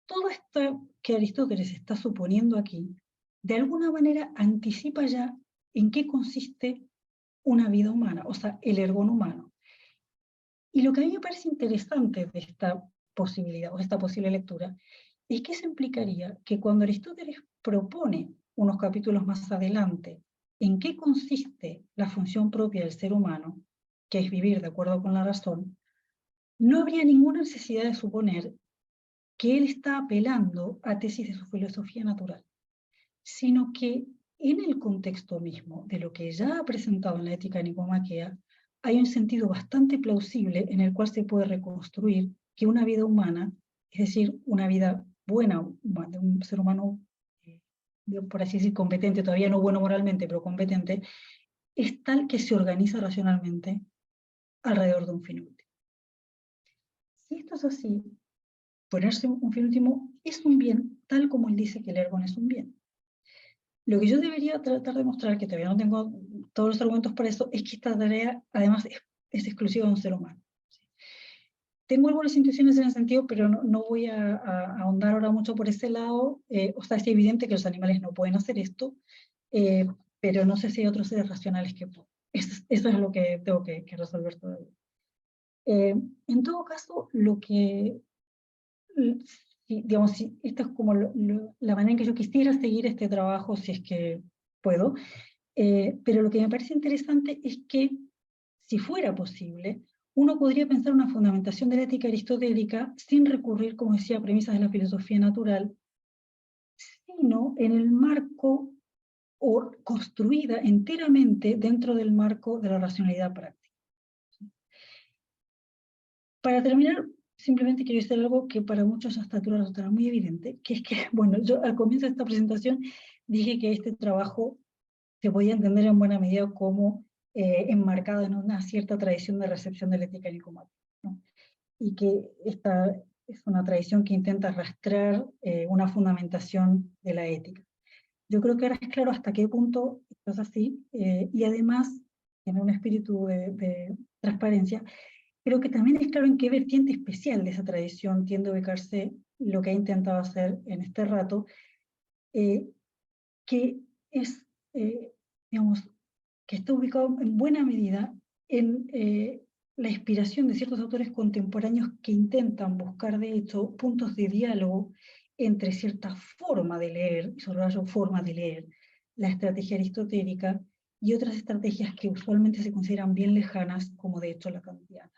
todo esto que Aristóteles está suponiendo aquí, de alguna manera anticipa ya en qué consiste una vida humana, o sea, el ergon humano. Y lo que a mí me parece interesante de esta posibilidad, o esta posible lectura, es que eso implicaría que cuando Aristóteles propone unos capítulos más adelante en qué consiste la función propia del ser humano, que es vivir de acuerdo con la razón, no habría ninguna necesidad de suponer que él está apelando a tesis de su filosofía natural, sino que en el contexto mismo de lo que ya ha presentado en la Ética Nicomaquea, hay un sentido bastante plausible en el cual se puede reconstruir que una vida humana, es decir, una vida buena de un ser humano, por así decir, competente, todavía no bueno moralmente, pero competente, es tal que se organiza racionalmente alrededor de un fin último. Si esto es así, ponerse un fin último es un bien, tal como él dice que el ergon es un bien. Lo que yo debería tratar de mostrar, que todavía no tengo todos los argumentos para eso, es que esta tarea además es exclusiva de un ser humano. Tengo algunas intuiciones en ese sentido, pero no voy a ahondar ahora mucho por ese lado. O sea, es evidente que los animales no pueden hacer esto, pero no sé si hay otros seres racionales que pueden. Eso es lo que tengo que resolver todavía. En todo caso, digamos, esta es como la manera en que yo quisiera seguir este trabajo, si es que puedo, pero lo que me parece interesante es que, si fuera posible, uno podría pensar una fundamentación de la ética aristotélica sin recurrir, como decía, a premisas de la filosofía natural, sino en el marco, o construida enteramente dentro del marco de la racionalidad práctica. Para terminar, simplemente quiero decir algo que para muchos a esta altura resultará muy evidente, que es que, bueno, yo al comienzo de esta presentación dije que este trabajo se podía entender en buena medida como enmarcado en una cierta tradición de recepción de la ética nicomáquea, ¿no? Y que esta es una tradición que intenta rastrear una fundamentación de la ética. Yo creo que ahora es claro hasta qué punto esto es así, y además tiene un espíritu de transparencia, creo que también es claro en qué vertiente especial de esa tradición tiende a ubicarse lo que ha intentado hacer en este rato, que es, digamos, que está ubicado en buena medida en la inspiración de ciertos autores contemporáneos que intentan buscar, de hecho, puntos de diálogo entre cierta forma de leer, y subrayo forma de leer, la estrategia aristotélica, y otras estrategias que usualmente se consideran bien lejanas, como de hecho la kantiana.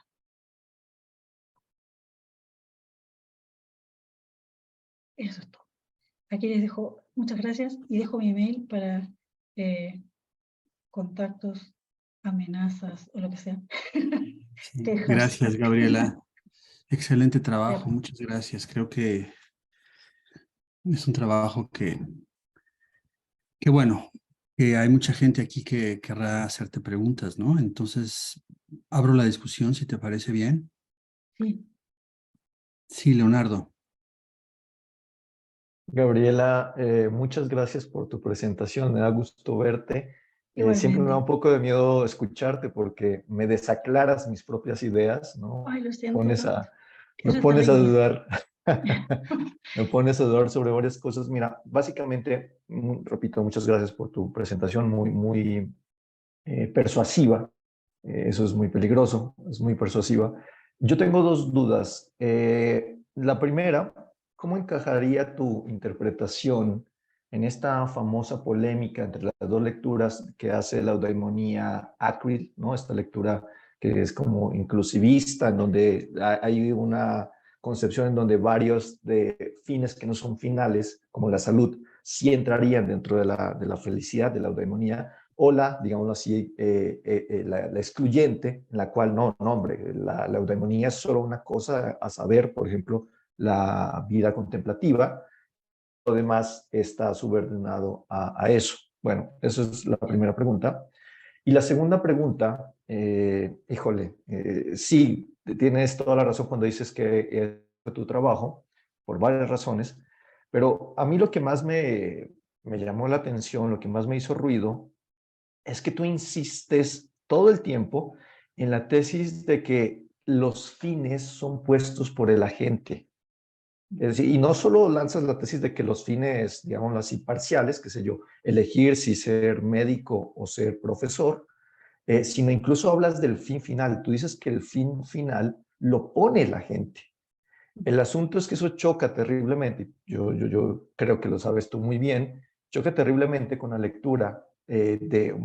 Eso es todo. Aquí les dejo, muchas gracias, y dejo mi email para contactos, amenazas o lo que sea. Sí, Quejas. gracias, Gabriela. Excelente trabajo, muchas gracias. Creo que es un trabajo que bueno, que hay mucha gente aquí que querrá hacerte preguntas, ¿no? Entonces, abro la discusión, si te parece bien. Sí. Sí, Leonardo. Gabriela, muchas gracias por tu presentación. Me da gusto verte. Siempre me da Igualmente. un poco de miedo escucharte porque me desaclaras mis propias ideas, ¿no? Ay, lo siento Pones tanto. a, me Eso está la pones a idea. dudar. Me pones a dudar sobre varias cosas. Mira, básicamente, repito, muchas gracias por tu presentación muy persuasiva. Eso es muy peligroso, es muy persuasiva. Yo tengo dos dudas. La primera, ¿cómo encajaría tu interpretación en esta famosa polémica entre las dos lecturas que hace la eudaimonía Acril, ¿no? Esta lectura que es como inclusivista, en donde hay una concepción en donde varios de fines que no son finales, como la salud, sí entrarían dentro de la felicidad de la eudaimonía, o la, digámoslo así, la excluyente, en la cual no, hombre, la eudaimonía es solo una cosa a saber, por ejemplo, la vida contemplativa, lo demás está subordinado a eso. Bueno, esa es la primera pregunta. Y la segunda pregunta, sí, tienes toda la razón cuando dices que es tu trabajo, por varias razones, pero a mí lo que más me llamó la atención, lo que más me hizo ruido, es que tú insistes todo el tiempo en la tesis de que los fines son puestos por el agente. Es decir, y no solo lanzas la tesis de que los fines, digámoslo así, parciales, qué sé yo, elegir si ser médico o ser profesor, sino incluso hablas del fin final. Tú dices que el fin final lo pone la gente. El asunto es que eso choca terriblemente, yo creo que lo sabes tú muy bien, choca terriblemente con la lectura de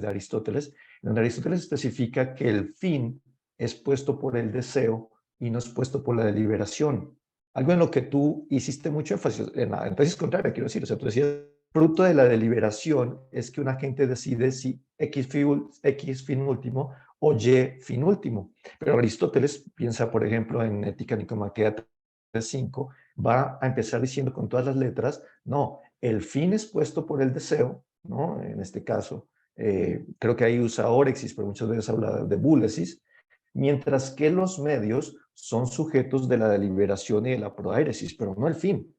Aristóteles, donde Aristóteles especifica que el fin es puesto por el deseo y no es puesto por la deliberación. Algo en lo que tú hiciste mucho énfasis, en la tesis contraria, quiero decir, o sea, tú decías, fruto de la deliberación es que una gente decide si X fin último o Y fin último. Pero Aristóteles piensa, por ejemplo, en Ética Nicomaquea 3.5, va a empezar diciendo con todas las letras, no, el fin es puesto por el deseo, ¿no? En este caso, creo que ahí usa órexis, pero muchas veces habla de búlesis, mientras que los medios son sujetos de la deliberación y de la proéresis, pero no el fin.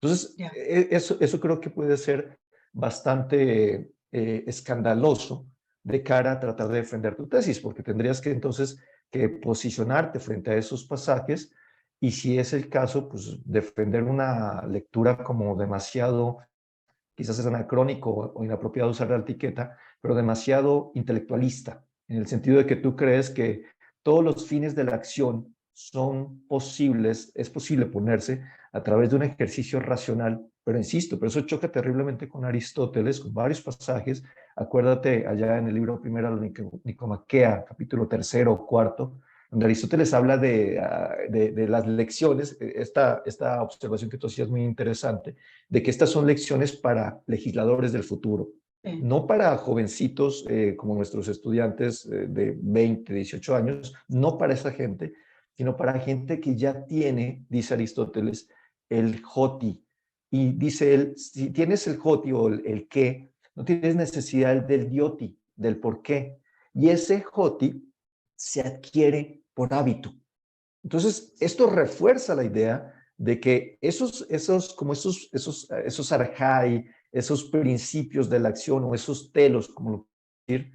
Entonces, Ya. eso creo que puede ser bastante escandaloso de cara a tratar de defender tu tesis, porque tendrías que entonces que posicionarte frente a esos pasajes y si es el caso, pues defender una lectura como demasiado, quizás es anacrónico o inapropiado usar la etiqueta, pero demasiado intelectualista, en el sentido de que tú crees que todos los fines de la acción son posibles, es posible ponerse a través de un ejercicio racional, pero insisto, pero eso choca terriblemente con Aristóteles, con varios pasajes. Acuérdate allá en el libro primero de Nicomaquea, capítulo 3 o 4, donde Aristóteles habla de las lecciones, esta observación que tú hacías muy interesante, de que estas son lecciones para legisladores del futuro, Sí. no para jovencitos como nuestros estudiantes de 20, 18 años, no para esa gente, sino para gente que ya tiene, dice Aristóteles, el joti. Y dice él, si tienes el joti o el qué, no tienes necesidad del dioti, del por qué. Y ese joti se adquiere por hábito. Entonces, esto refuerza la idea de que esos arjai, esos principios de la acción o esos telos, como lo decir,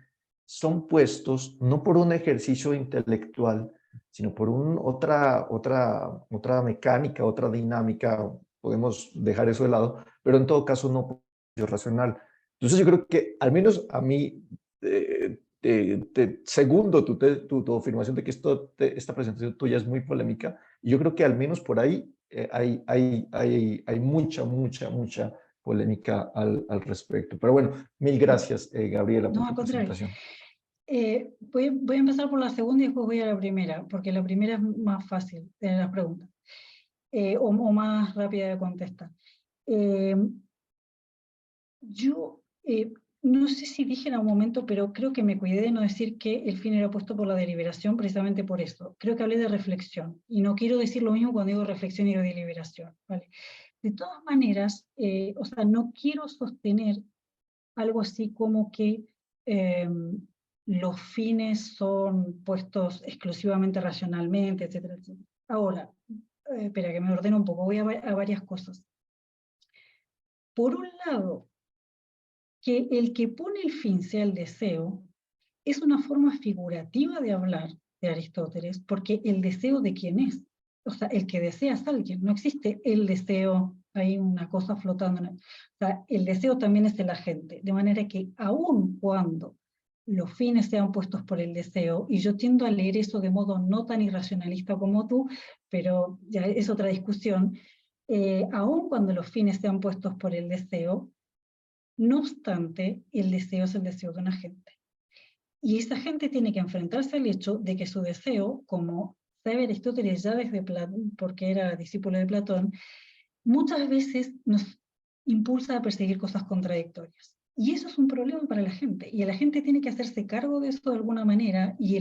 son puestos no por un ejercicio intelectual, sino por otra mecánica, otra dinámica, podemos dejar eso de lado, pero en todo caso no por un racional. Entonces yo creo que al menos a mí, segundo tu afirmación de que esta presentación tuya es muy polémica, y yo creo que al menos por ahí hay mucha polémica al respecto. Pero bueno, mil gracias, Gabriela, por No, al tu contrario. presentación. Voy a empezar por la segunda y después voy a la primera, porque la primera es más fácil de las preguntas, o más rápida de contestar. Yo no sé si dije en algún momento, pero creo que me cuidé de no decir que el fin era puesto por la deliberación precisamente por eso. Creo que hablé de reflexión, y no quiero decir lo mismo cuando digo reflexión y deliberación, ¿vale? De todas maneras, o sea, no quiero sostener algo así como que los fines son puestos exclusivamente racionalmente, etcétera, etcétera. Ahora, espera que me ordeno un poco, voy a varias cosas. Por un lado, que el que pone el fin sea el deseo, es una forma figurativa de hablar de Aristóteles, porque el deseo de quién es, o sea, el que desea es alguien, no existe el deseo, hay una cosa flotando, o sea, el deseo también es el agente, de manera que aun cuando los fines sean puestos por el deseo, y yo tiendo a leer eso de modo no tan irracionalista como tú, pero ya es otra discusión, aun cuando los fines sean puestos por el deseo, no obstante, el deseo es el deseo de una gente. Y esa gente tiene que enfrentarse al hecho de que su deseo, como sabe Aristóteles ya desde Platón, porque era discípulo de Platón, muchas veces nos impulsa a perseguir cosas contradictorias. Y eso es un problema para la gente. Y la gente tiene que hacerse cargo de eso de alguna manera y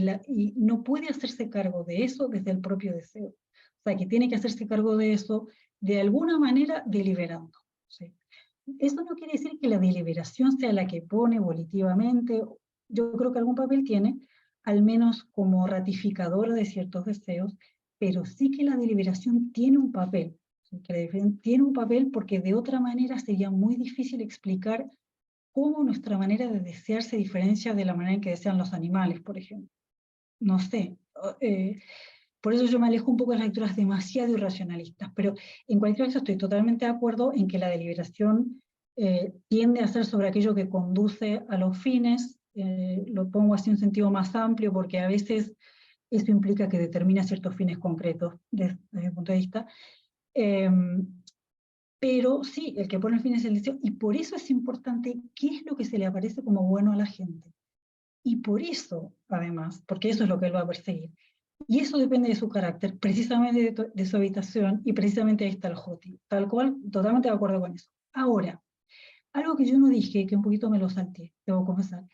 no puede hacerse cargo de eso desde el propio deseo. O sea, que tiene que hacerse cargo de eso de alguna manera deliberando. ¿Sí? Eso no quiere decir que la deliberación sea la que pone volitivamente. Yo creo que algún papel tiene, al menos como ratificadora de ciertos deseos, pero sí que la deliberación tiene un papel. Que la deliberación tiene un papel porque de otra manera sería muy difícil explicar cómo nuestra manera de desear se diferencia de la manera en que desean los animales, por ejemplo. No sé. Por eso yo me alejo un poco de las lecturas demasiado irracionalistas, pero en cualquier caso estoy totalmente de acuerdo en que la deliberación tiende a ser sobre aquello que conduce a los fines, lo pongo así en un sentido más amplio porque a veces eso implica que determina ciertos fines concretos desde mi punto de vista, pero sí, el que pone el fin es el deseo, y por eso es importante qué es lo que se le aparece como bueno a la gente. Y por eso, además, porque eso es lo que él va a perseguir, y eso depende de su carácter, precisamente de su habitación, y precisamente ahí está el Joti. Tal cual, totalmente de acuerdo con eso. Ahora, algo que yo no dije, que un poquito me lo salté, debo confesar,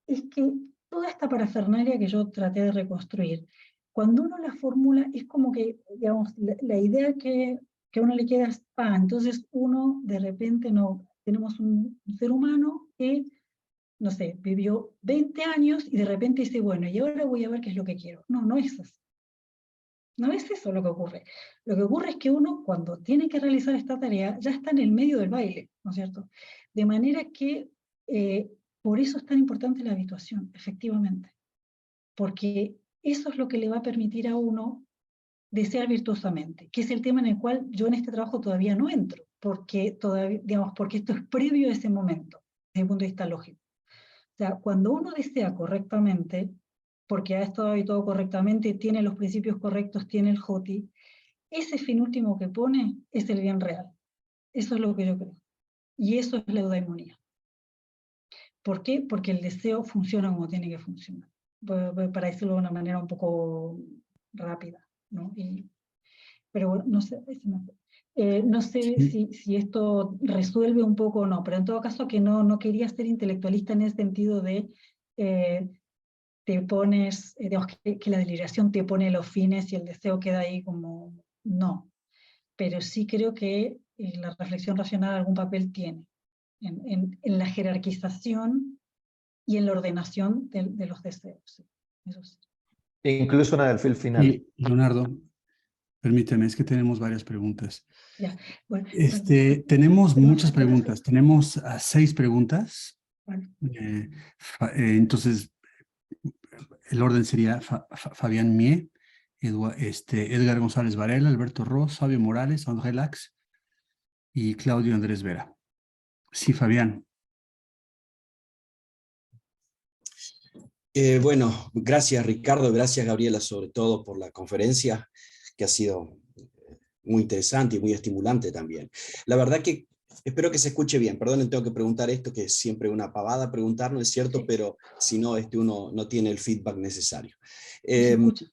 es que toda esta parafernalia que yo traté de reconstruir, cuando uno la formula, es como que, digamos, la idea que a uno le queda es, entonces uno de repente no, tenemos un ser humano que, no sé, vivió 20 años y de repente dice, bueno, y ahora voy a ver qué es lo que quiero. No, no es así. No es eso lo que ocurre. Lo que ocurre es que uno, cuando tiene que realizar esta tarea, ya está en el medio del baile, ¿no es cierto? De manera que por eso es tan importante la habituación, efectivamente. Porque eso es lo que le va a permitir a uno desear virtuosamente, que es el tema en el cual yo en este trabajo todavía no entro, porque, todavía, digamos, porque esto es previo a ese momento, desde el punto de vista lógico. O sea, cuando uno desea correctamente, porque ha estado habituado correctamente, tiene los principios correctos, tiene el Joti, ese fin último que pone es el bien real. Eso es lo que yo creo. Y eso es la eudaimonía. ¿Por qué? Porque el deseo funciona como tiene que funcionar. Para decirlo de una manera un poco rápida, ¿no? Pero bueno, no sé, no sé si esto resuelve un poco o no, pero en todo caso que no quería ser intelectualista en el sentido de te pones, digamos, que la deliberación te pone los fines y el deseo queda ahí como, no. Pero sí creo que la reflexión racional algún papel tiene en la jerarquización y en la ordenación de los deseos. Sí. Eso sí. Incluso en el fil final. Y Leonardo, permíteme, es que tenemos varias preguntas. Ya. Bueno, tenemos muchas preguntas, tenemos 6 preguntas. Bueno. Entonces, el orden sería Fabián Mie, Edgar González Varela, Alberto Ross, Fabio Morales, André Lax y Claudio Andrés Vera. Sí, Fabián. Bueno, gracias Ricardo, gracias Gabriela sobre todo por la conferencia, que ha sido muy interesante y muy estimulante también. La verdad que espero que se escuche bien, perdonen, tengo que preguntar esto, que es siempre una pavada preguntar, ¿no es cierto? Pero si no, uno no tiene el feedback necesario. Se escucha.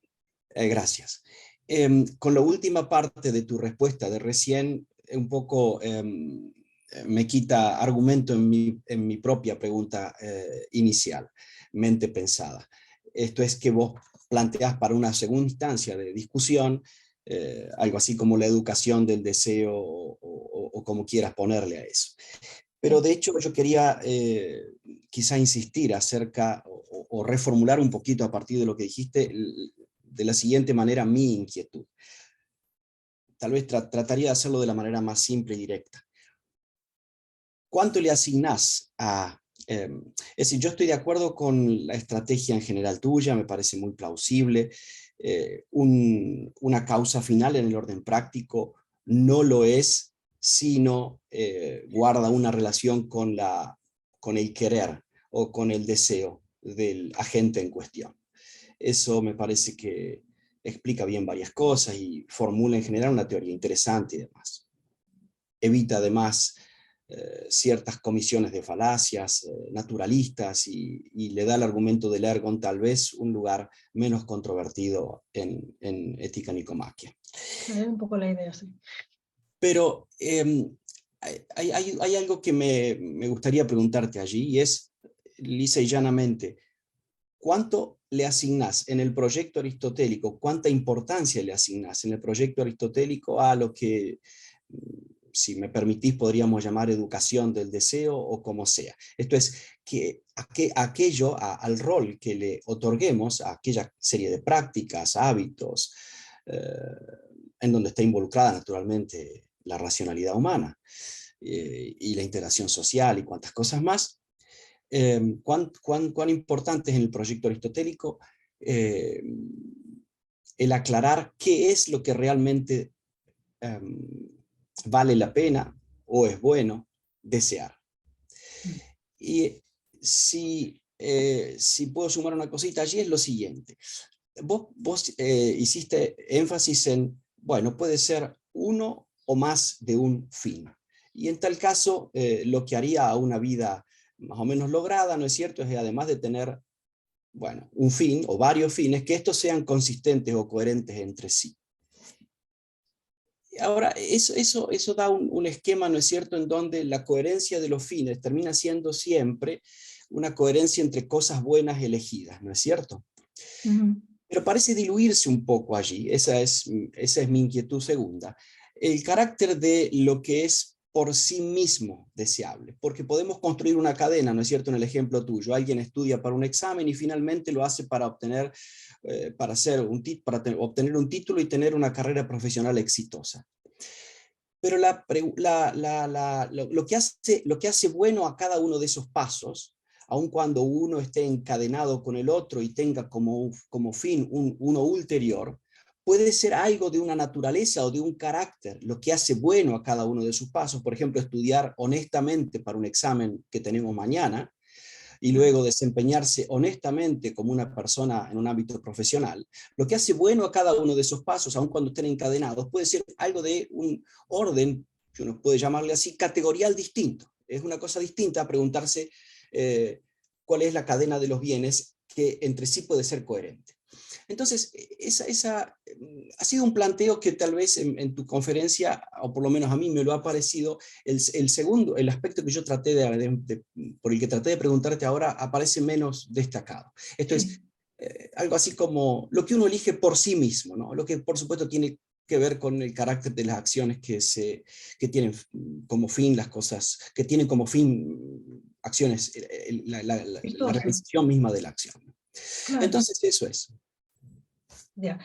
Gracias. Con la última parte de tu respuesta de recién, un poco me quita argumento en mi propia pregunta inicial, mente pensada. Esto es que vos planteás para una segunda instancia de discusión, algo así como la educación del deseo o como quieras ponerle a eso. Pero de hecho yo quería quizá insistir acerca o reformular un poquito a partir de lo que dijiste de la siguiente manera mi inquietud. Tal vez trataría de hacerlo de la manera más simple y directa. ¿Cuánto le asignás a... es decir, yo estoy de acuerdo con la estrategia en general tuya, me parece muy plausible. Una causa final en el orden práctico no lo es, sino guarda una relación con el querer o con el deseo del agente en cuestión. Eso me parece que explica bien varias cosas y formula en general una teoría interesante y demás. Evita además ciertas comisiones de falacias naturalistas y le da al argumento del ergon tal vez un lugar menos controvertido en Ética Nicomaquia. Es un poco la idea, sí. Pero hay algo que me gustaría preguntarte allí, y es, lisa y llanamente, ¿cuánto le asignás en el proyecto aristotélico, cuánta importancia le asignás en el proyecto aristotélico a lo que, si me permitís, podríamos llamar educación del deseo o como sea? Esto es, que al rol que le otorguemos a aquella serie de prácticas, hábitos, en donde está involucrada naturalmente la racionalidad humana y la integración social y cuantas cosas más, cuán importante es en el proyecto aristotélico el aclarar qué es lo que realmente vale la pena o es bueno desear. Y si puedo sumar una cosita allí, es lo siguiente. Vos hiciste énfasis en, bueno, puede ser uno o más de un fin. Y en tal caso, lo que haría a una vida más o menos lograda, ¿no es cierto?, es además de tener, bueno, un fin o varios fines, que estos sean consistentes o coherentes entre sí. Ahora, eso da un esquema, ¿no es cierto?, en donde la coherencia de los fines termina siendo siempre una coherencia entre cosas buenas elegidas, ¿no es cierto? Pero parece diluirse un poco allí, esa es mi inquietud segunda, el carácter de lo que es por sí mismo deseable, porque podemos construir una cadena, ¿no es cierto?, en el ejemplo tuyo, alguien estudia para un examen y finalmente lo hace para obtener un título y tener una carrera profesional exitosa. Pero lo que hace bueno a cada uno de esos pasos, aun cuando uno esté encadenado con el otro y tenga como fin uno ulterior, puede ser algo de una naturaleza o de un carácter, lo que hace bueno a cada uno de sus pasos. Por ejemplo, estudiar honestamente para un examen que tenemos mañana, y luego desempeñarse honestamente como una persona en un ámbito profesional, lo que hace bueno a cada uno de esos pasos, aun cuando estén encadenados, puede ser algo de un orden, que uno puede llamarle así, categorial distinto. Es una cosa distinta a preguntarse cuál es la cadena de los bienes que entre sí puede ser coherente. Entonces, esa ha sido un planteo que tal vez en tu conferencia, o por lo menos a mí me lo ha parecido, el segundo, el aspecto que yo traté por el que traté de preguntarte ahora, aparece menos destacado. Esto es algo así como lo que uno elige por sí mismo, ¿no? Lo que por supuesto tiene que ver con el carácter de las acciones que tienen como fin las cosas, que tienen como fin acciones, la realización misma de la acción. Claro. Entonces eso es. Ya,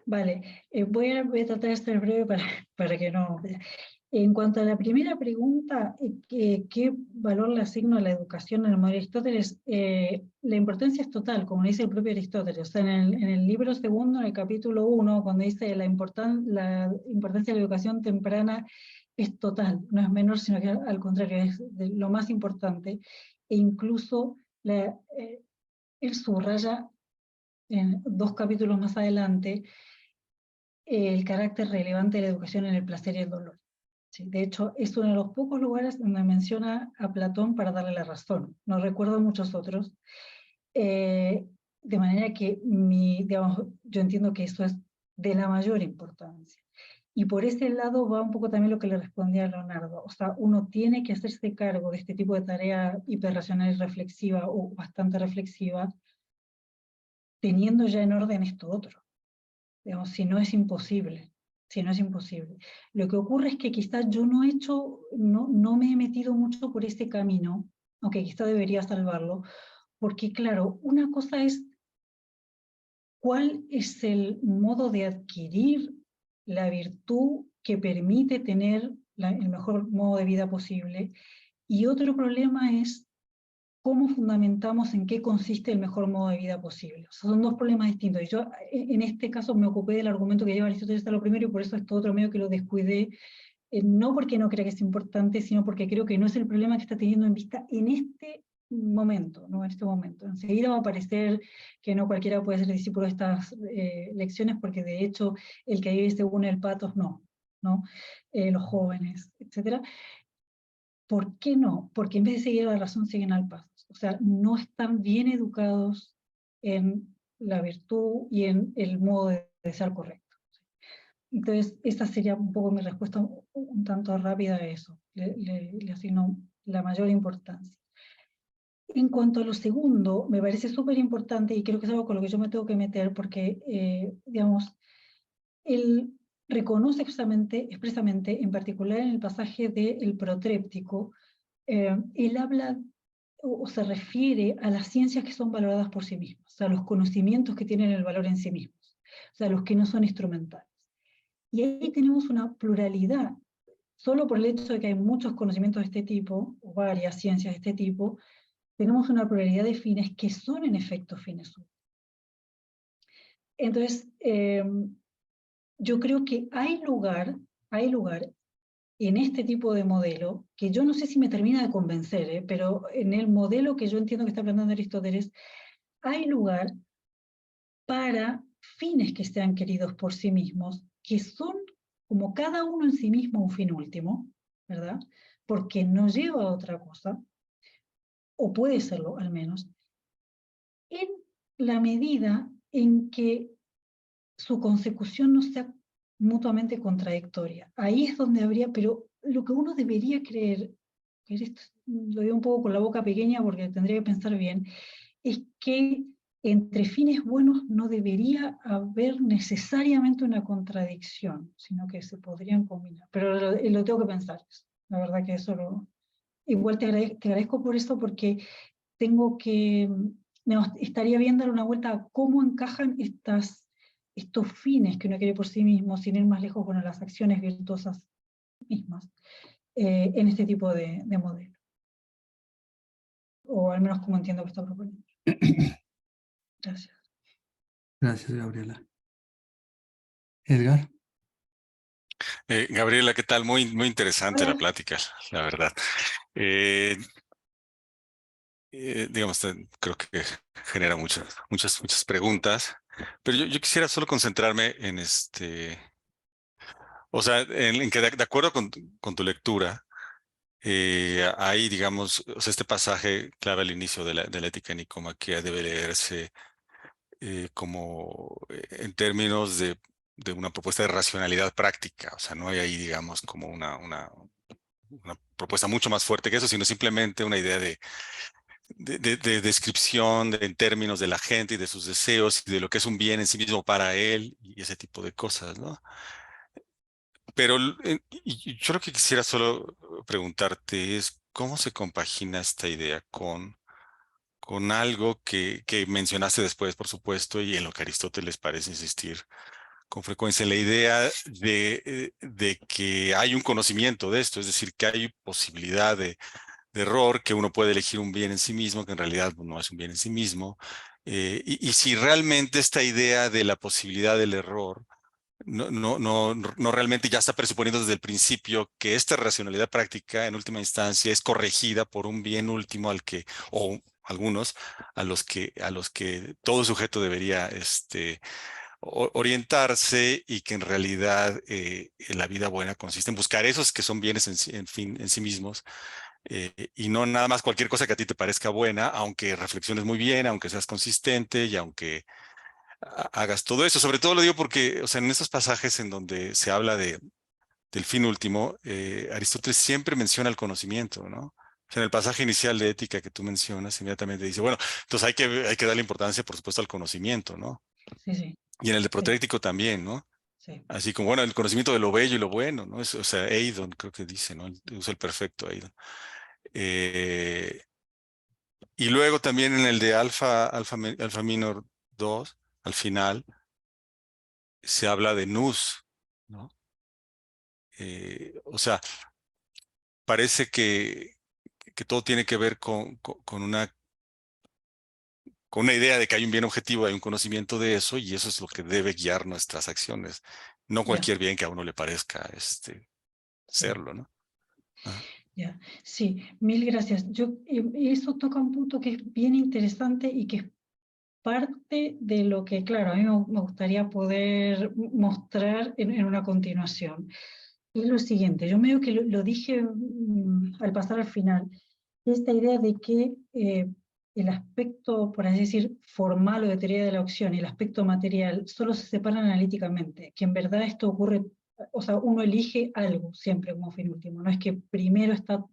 vale, voy a tratar de estar breve para que no... En cuanto a la primera pregunta, ¿qué valor le asigno a la educación en el modelo de Aristóteles? La importancia es total, como dice el propio Aristóteles. O sea, en el libro segundo, en el capítulo 1, cuando dice la importancia de la educación temprana es total, no es menor, sino que al contrario, es de lo más importante. E incluso él subraya en 2 capítulos más adelante el carácter relevante de la educación en el placer y el dolor. Sí, de hecho, es uno de los pocos lugares donde menciona a Platón para darle la razón. No recuerdo muchos otros. De manera que digamos, yo entiendo que eso es de la mayor importancia. Y por ese lado va un poco también lo que le respondía a Leonardo. O sea, uno tiene que hacerse cargo de este tipo de tarea hiperracional y reflexiva o bastante reflexiva, teniendo ya en orden esto otro. Digamos, si no es imposible. Si no es imposible. Lo que ocurre es que quizás yo no me he metido mucho por ese camino, aunque quizás debería salvarlo, porque claro, una cosa es cuál es el modo de adquirir la virtud que permite tener el mejor modo de vida posible, y otro problema es cómo fundamentamos en qué consiste el mejor modo de vida posible. O sea, son 2 problemas distintos. Y yo en este caso me ocupé del argumento que lleva Aristóteles a lo primero, y por eso esto otro medio que lo descuidé, no porque no crea que es importante, sino porque creo que no es el problema que está teniendo en vista en este momento, ¿no? En este momento. Enseguida va a aparecer que no cualquiera puede ser discípulo de estas lecciones, porque de hecho el que vive según el patos no, ¿no? Los jóvenes, etc. ¿Por qué no? Porque en vez de seguir a la razón, siguen al paso. O sea, no están bien educados en la virtud y en el modo de ser correcto. Entonces, esa sería un poco mi respuesta un tanto rápida a eso. Le asigno la mayor importancia. En cuanto a lo segundo, me parece súper importante, y creo que es algo con lo que yo me tengo que meter, porque, digamos, él reconoce expresamente, en particular en el pasaje del protréptico, él habla o se refiere a las ciencias que son valoradas por sí mismas, o sea, los conocimientos que tienen el valor en sí mismos, o sea, los que no son instrumentales. Y ahí tenemos una pluralidad, solo por el hecho de que hay muchos conocimientos de este tipo, o varias ciencias de este tipo, tenemos una pluralidad de fines que son en efecto fines útiles. Entonces, yo creo que hay lugar en este tipo de modelo, que yo no sé si me termina de convencer, pero en el modelo que yo entiendo que está planteando Aristóteles, hay lugar para fines que sean queridos por sí mismos, que son como cada uno en sí mismo un fin último, ¿verdad? Porque no lleva a otra cosa, o puede serlo al menos, en la medida en que su consecución no sea mutuamente contradictoria. Ahí es donde habría, pero lo que uno debería creer, que esto lo digo un poco con la boca pequeña porque tendría que pensar bien, es que entre fines buenos no debería haber necesariamente una contradicción, sino que se podrían combinar. Pero lo tengo que pensar. La verdad que eso igual te agradezco por eso, porque tengo que, estaría bien dar una vuelta a cómo encajan estos fines que uno quiere por sí mismo, sin ir más lejos, bueno, las acciones virtuosas mismas, en este tipo de modelo. O al menos como entiendo que está proponiendo. Gracias. Gracias, Gabriela. Edgar. Gabriela, ¿qué tal? Muy interesante Hola. la plática, la verdad. Digamos, creo que genera muchas preguntas, pero yo quisiera solo concentrarme en o sea, en que de acuerdo con tu lectura, hay, digamos, o sea, este pasaje clave al inicio de la Ética Nicomaquea debe leerse como en términos de una propuesta de racionalidad práctica, o sea, no hay ahí, digamos, como una propuesta mucho más fuerte que eso, sino simplemente una idea de descripción en términos de la gente y de sus deseos y de lo que es un bien en sí mismo para él y ese tipo de cosas, ¿no? Pero y yo lo que quisiera solo preguntarte es cómo se compagina esta idea con algo que mencionaste después, por supuesto, y en lo que Aristóteles parece insistir, con frecuencia en la idea de que hay un conocimiento de esto, es decir, que hay posibilidad de error, que uno puede elegir un bien en sí mismo, que en realidad no es un bien en sí mismo. Y si realmente esta idea de la posibilidad del error no realmente ya está presuponiendo desde el principio que esta racionalidad práctica en última instancia es corregida por un bien último al que, o algunos, a los que todo sujeto debería orientarse, y que en realidad la vida buena consiste en buscar esos que son bienes en sí mismos, y no nada más cualquier cosa que a ti te parezca buena, aunque reflexiones muy bien, aunque seas consistente y aunque hagas todo eso. Sobre todo lo digo porque, o sea, en esos pasajes en donde se habla del fin último, Aristóteles siempre menciona el conocimiento, ¿no? O sea, en el pasaje inicial de Ética que tú mencionas, inmediatamente dice, bueno, entonces hay que darle importancia, por supuesto, al conocimiento, ¿no? Sí, sí. Y en el de Sí, Protéctico también, ¿no? sí. Así como, bueno, el conocimiento de lo bello y lo bueno, ¿no? O sea, Eidon creo que dice, ¿no? Usa el perfecto Eidon. Eh, y luego también en el de Alfa Minor 2, al final, se habla de Nous, ¿no? O sea, parece que todo tiene que ver con una idea de que hay un bien objetivo, hay un conocimiento de eso, y eso es lo que debe guiar nuestras acciones. No Ya, cualquier bien que a uno le parezca sí. serlo, ¿no? Ah. Ya, sí, mil gracias. Eso toca un punto que es bien interesante y que es parte de lo que, claro, a mí me gustaría poder mostrar en una continuación. Es lo siguiente, yo medio que lo dije al pasar al final, esta idea de que el aspecto, por así decir, formal o de teoría de la opción y el aspecto material solo se separan analíticamente, que en verdad esto ocurre, o sea, uno elige algo siempre como fin último, no es que primero están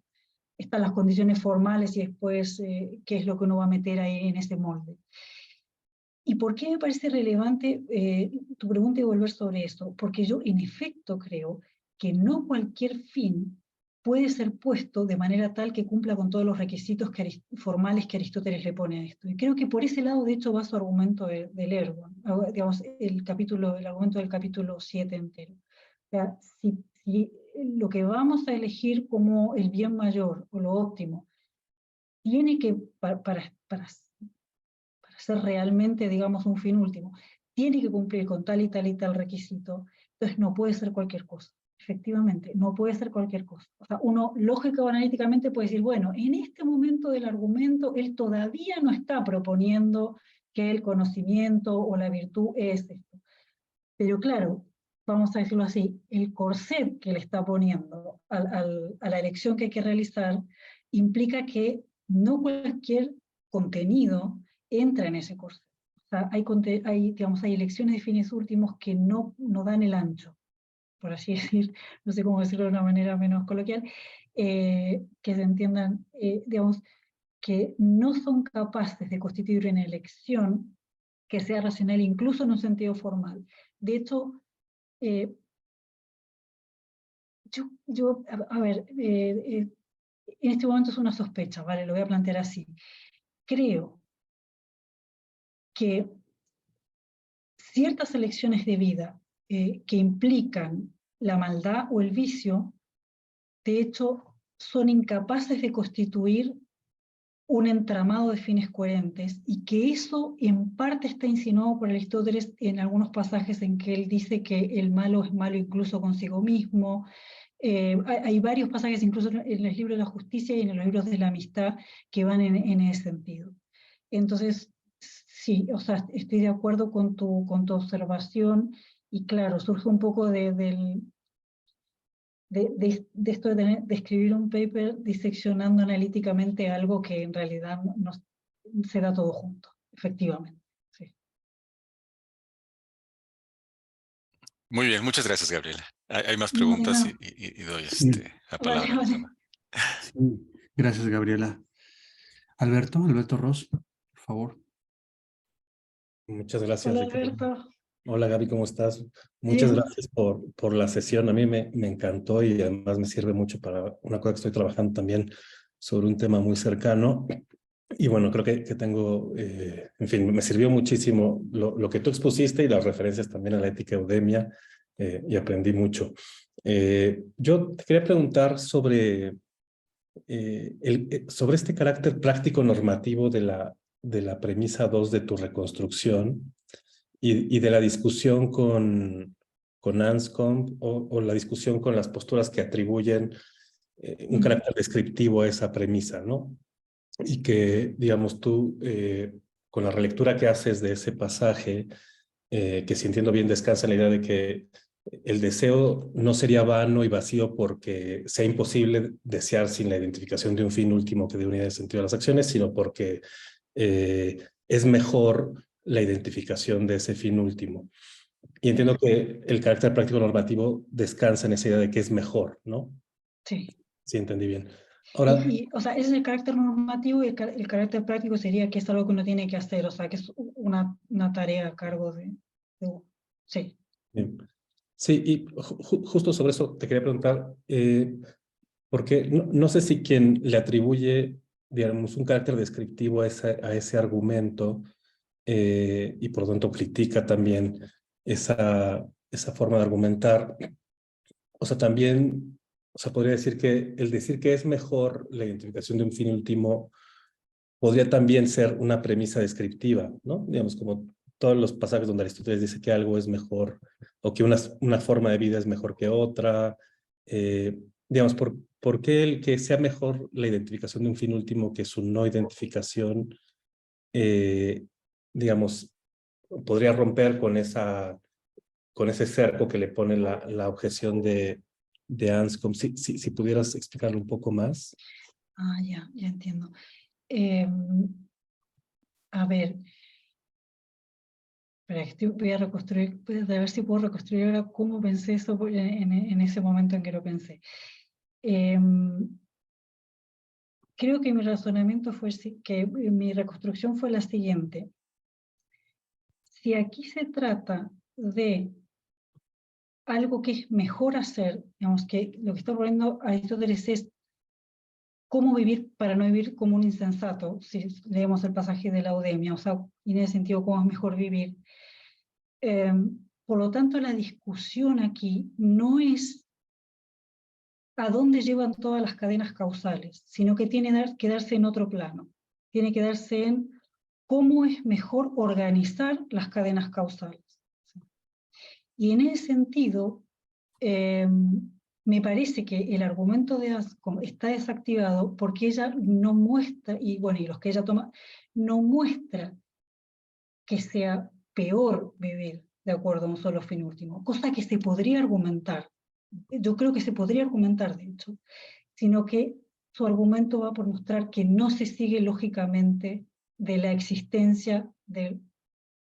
las condiciones formales y después qué es lo que uno va a meter ahí en ese molde. ¿Y por qué me parece relevante tu pregunta y volver sobre esto? Porque yo en efecto creo que no cualquier fin puede ser puesto de manera tal que cumpla con todos los requisitos formales que Aristóteles le pone a esto. Y creo que por ese lado, de hecho, va su argumento del Ergon, digamos, el argumento del capítulo 7 entero. O sea, si lo que vamos a elegir como el bien mayor o lo óptimo tiene que, para ser realmente, digamos, un fin último, tiene que cumplir con tal y tal y tal requisito, entonces no puede ser cualquier cosa. Efectivamente, no puede ser cualquier cosa. O sea, uno lógica o analíticamente puede decir, bueno, en este momento del argumento, él todavía no está proponiendo que el conocimiento o la virtud es esto. Pero claro, vamos a decirlo así, el corset que le está poniendo a la elección que hay que realizar implica que no cualquier contenido entra en ese corset. O sea, hay elecciones de fines últimos que no dan el ancho, por así decir, no sé cómo decirlo de una manera menos coloquial, que se entiendan, digamos, que no son capaces de constituir una elección que sea racional incluso en un sentido formal. De hecho, a ver, en este momento es una sospecha, ¿vale? Lo voy a plantear así. Creo que ciertas elecciones de vida que implican la maldad o el vicio, de hecho, son incapaces de constituir un entramado de fines coherentes, y que eso en parte está insinuado por Aristóteles en algunos pasajes en que él dice que el malo es malo incluso consigo mismo. Hay varios pasajes incluso en el libro de la justicia y en los libros de la amistad que van en ese sentido. Entonces, sí, o sea, estoy de acuerdo con tu observación, y claro, surge un poco de esto de escribir un paper diseccionando analíticamente algo que en realidad no se da todo junto, efectivamente. Sí. Muy bien, muchas gracias, Gabriela. Hay más No, de preguntas nada. y doy Sí, la Vale, palabra a los vale. demás. sí. Gracias, Gabriela. Alberto Ross, por favor. Muchas gracias, Hola, Ricardo. Alberto. Hola, Gaby, ¿cómo estás? Muchas Bien. gracias por la sesión. A mí me encantó, y además me sirve mucho para una cosa que estoy trabajando también sobre un tema muy cercano. Y bueno, creo que tengo, en fin, me sirvió muchísimo lo que tú expusiste y las referencias también a la ética Eudemia, y aprendí mucho. Yo te quería preguntar sobre, sobre este carácter práctico normativo de la premisa 2 de tu reconstrucción y de la discusión con Anscombe o la discusión con las posturas que atribuyen un carácter descriptivo a esa premisa, ¿no? Y que, digamos, tú, con la relectura que haces de ese pasaje, que si entiendo bien descansa en la idea de que el deseo no sería vano y vacío porque sea imposible desear sin la identificación de un fin último que dé unidad de sentido a las acciones, sino porque es mejor la identificación de ese fin último. Y entiendo que el carácter práctico normativo descansa en esa idea de que es mejor, ¿no? Sí. Sí, entendí bien. Ahora, O sea, ese es el carácter normativo y el carácter práctico sería que es algo que uno tiene que hacer, o sea, que es una tarea a cargo de sí. bien. Sí, y justo sobre eso te quería preguntar, porque no sé si quien le atribuye, digamos, un carácter descriptivo a ese argumento, y por lo tanto critica también esa forma de argumentar, o sea, también, o sea, podría decir que el decir que es mejor la identificación de un fin último podría también ser una premisa descriptiva, ¿no? Digamos, como todos los pasajes donde Aristóteles dice que algo es mejor o que una forma de vida es mejor que otra. Digamos, ¿por qué el que sea mejor la identificación de un fin último que su no identificación, digamos, podría romper con ese cerco que le pone la objeción de Anscombe? Si pudieras explicarlo un poco más. Ah, ya entiendo. A ver, voy a reconstruir, a ver si puedo reconstruir ahora cómo pensé eso en ese momento en que lo pensé. Creo que mi razonamiento fue que mi reconstrucción fue la siguiente. Si aquí se trata de algo que es mejor hacer, digamos que lo que está proponiendo Aristóteles es cómo vivir para no vivir como un insensato, si leemos el pasaje de la Eudemia, o sea, y en ese sentido, cómo es mejor vivir. Por lo tanto, la discusión aquí no es a dónde llevan todas las cadenas causales, sino que tiene que darse en otro plano. Tiene que darse en cómo es mejor organizar las cadenas causales. Y en ese sentido, me parece que el argumento de Anscombe está desactivado porque ella no muestra, y bueno, y los que ella toma, no muestra que sea peor vivir de acuerdo a un solo fin último, cosa que se podría argumentar. Yo creo que se podría argumentar, de hecho, sino que su argumento va por mostrar que no se sigue lógicamente de la existencia de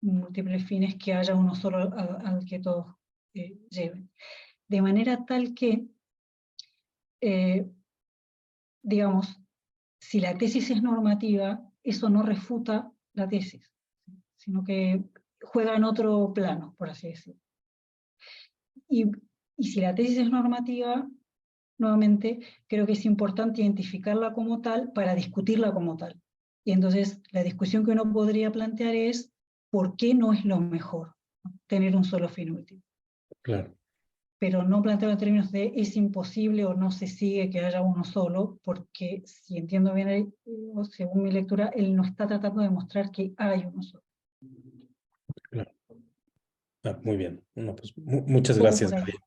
múltiples fines que haya uno solo al que todos lleven. De manera tal que, digamos, si la tesis es normativa, eso no refuta la tesis, sino que juega en otro plano, por así decirlo. Y si la tesis es normativa, nuevamente, creo que es importante identificarla como tal para discutirla como tal. Y entonces la discusión que uno podría plantear es ¿por qué no es lo mejor tener un solo fin último? Claro. Pero no plantearlo en términos de es imposible o no se sigue que haya uno solo, porque si entiendo bien, según mi lectura, él no está tratando de mostrar que hay uno solo. Claro. Muy bien. No, pues, muchas Poco gracias, por ahí. Gaby.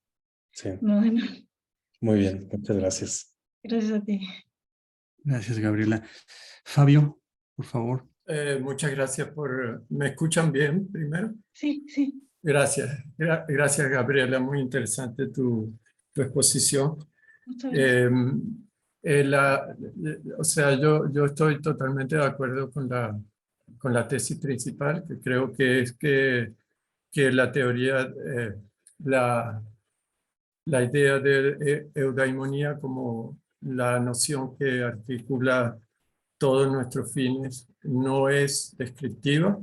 Sí, No, no, muy bien. Muchas gracias. gracias a ti. Gracias, Gabriela. Fabio, por favor. Muchas gracias por... ¿Me escuchan bien primero? Sí, sí. Gracias. Gracias, Gabriela. Muy interesante tu exposición. Muchas gracias. O sea, yo estoy totalmente de acuerdo con la tesis principal, que creo que es que la teoría, la idea de eudaimonía como la noción que articula todos nuestros fines no es descriptiva,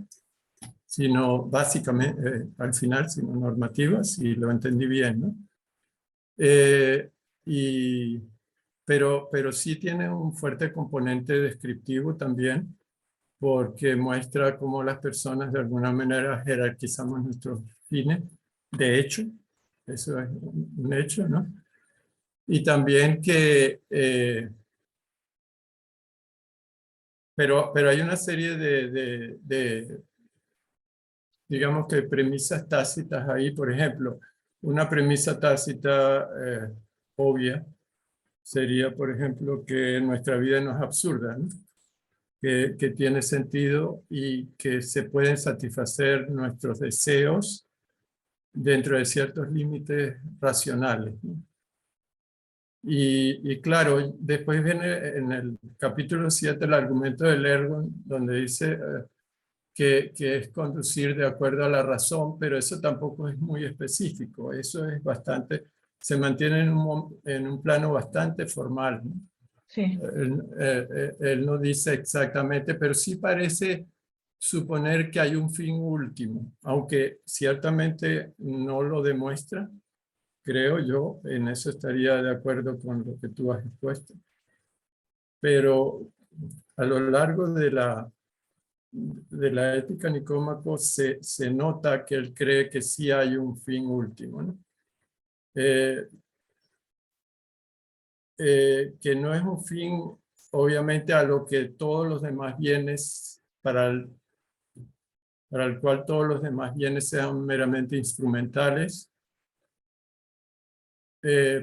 sino básicamente, al final, sino normativa, si lo entendí bien, ¿no? Pero sí tiene un fuerte componente descriptivo también, porque muestra cómo las personas de alguna manera jerarquizamos nuestros fines. De hecho, eso es un hecho, ¿no? Y también que, pero hay una serie de, digamos que premisas tácitas ahí. Por ejemplo, una premisa tácita obvia sería, por ejemplo, que nuestra vida no es absurda, ¿no? Que tiene sentido y que se pueden satisfacer nuestros deseos dentro de ciertos límites racionales, ¿no? Y claro, después viene en el capítulo 7 el argumento del Ergon, donde dice que es conducir de acuerdo a la razón, pero eso tampoco es muy específico. Eso es bastante, se mantiene en un plano bastante formal, ¿no? Sí. Él no dice exactamente, pero sí parece suponer que hay un fin último, aunque ciertamente no lo demuestra. Creo yo, en eso estaría de acuerdo con lo que tú has expuesto. Pero a lo largo de la ética Nicómaco se nota que él cree que sí hay un fin último, ¿no? Que no es un fin, obviamente, a lo que todos los demás bienes, para el cual todos los demás bienes sean meramente instrumentales,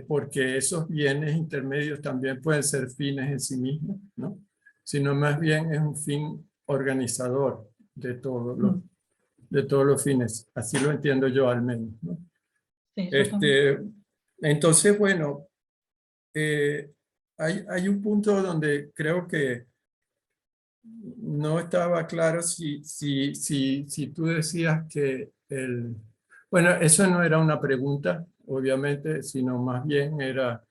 porque esos bienes intermedios también pueden ser fines en sí mismos, ¿no? Sino más bien es un fin organizador de todos los fines. Así lo entiendo yo al menos, ¿no? Sí, yo también. Entonces, bueno, hay un punto donde creo que no estaba claro si tú decías que bueno, eso no era una pregunta, obviamente, sino más bien era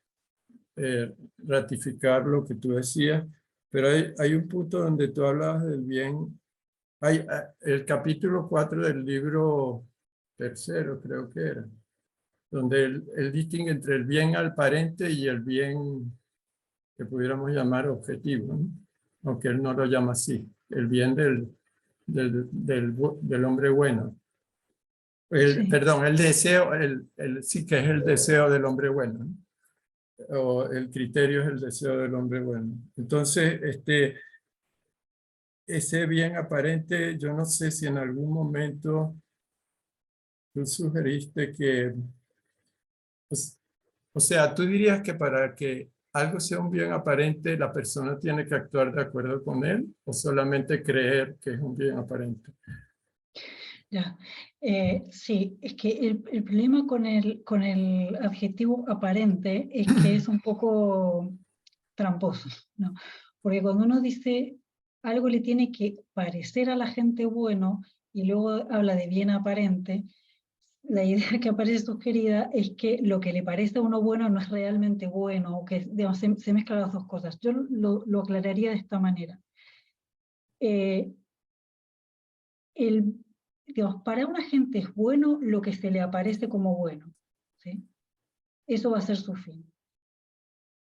ratificar lo que tú decías, pero hay un punto donde tú hablabas del bien. Hay el capítulo 4 del libro tercero, creo que era, donde él distingue entre el bien aparente y el bien que pudiéramos llamar objetivo, ¿no? Aunque él no lo llama así, el bien del hombre bueno. Sí. Perdón, el deseo, sí que es el deseo del hombre bueno, ¿no? O el criterio es el deseo del hombre bueno. Entonces, ese bien aparente, yo no sé si en algún momento tú sugeriste que, pues, o sea, tú dirías que para que algo sea un bien aparente, la persona tiene que actuar de acuerdo con él o solamente creer que es un bien aparente. Ya. Sí, es que el problema con el adjetivo aparente es que es un poco tramposo, ¿no? Porque cuando uno dice algo le tiene que parecer a la gente bueno y luego habla de bien aparente, la idea que aparece sugerida es que lo que le parece a uno bueno no es realmente bueno, o que digamos, se mezclan las dos cosas. Yo lo aclararía de esta manera. Digamos, para una gente es bueno lo que se le aparece como bueno, ¿sí? Eso va a ser su fin.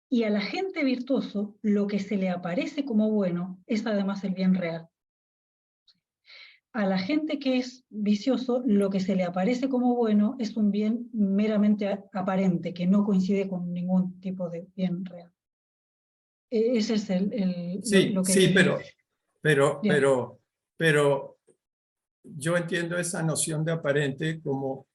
Y a la gente virtuoso, lo que se le aparece como bueno es además el bien real. A la gente que es vicioso, lo que se le aparece como bueno es un bien meramente aparente, que no coincide con ningún tipo de bien real. Ese es Sí, lo que sí, diría. pero yo entiendo esa noción de aparente como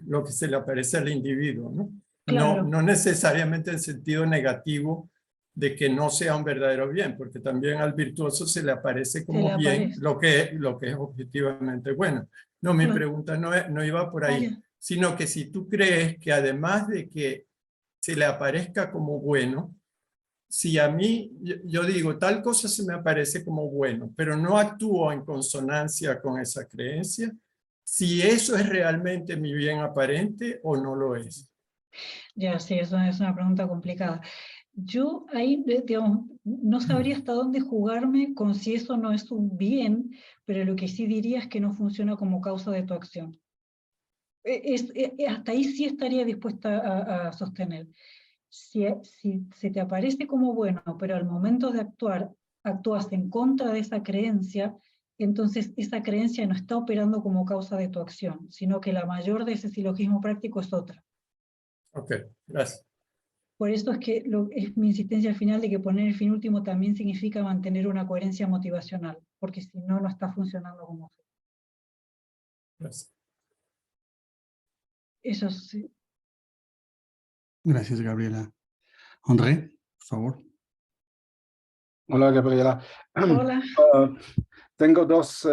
lo que se le aparece al individuo, ¿no? Claro. No necesariamente en sentido negativo de que no sea un verdadero bien, porque también al virtuoso se le aparece como bien lo que es objetivamente bueno. No, mi pregunta no iba por ahí, sino que si tú crees que además de que se le aparezca como bueno, si a mí, yo digo, tal cosa se me aparece como bueno, pero no actúo en consonancia con esa creencia, si eso es realmente mi bien aparente o no lo es. Ya, sí, eso es una pregunta complicada. Yo ahí, digamos, no sabría hasta dónde jugarme con si eso no es un bien, pero lo que sí diría es que no funciona como causa de tu acción. Hasta ahí sí estaría dispuesta a sostener. Si se te aparece como bueno, pero al momento de actuar actúas en contra de esa creencia, entonces esa creencia no está operando como causa de tu acción, sino que la mayor de ese silogismo práctico es otra. Ok, gracias. Por eso es que es mi insistencia al final de que poner el fin último también significa mantener una coherencia motivacional, porque si no, no está funcionando como fin. Gracias. Eso sí. Gracias, Gabriela. André, por favor. Hola, Gabriela. Hola. Tengo dos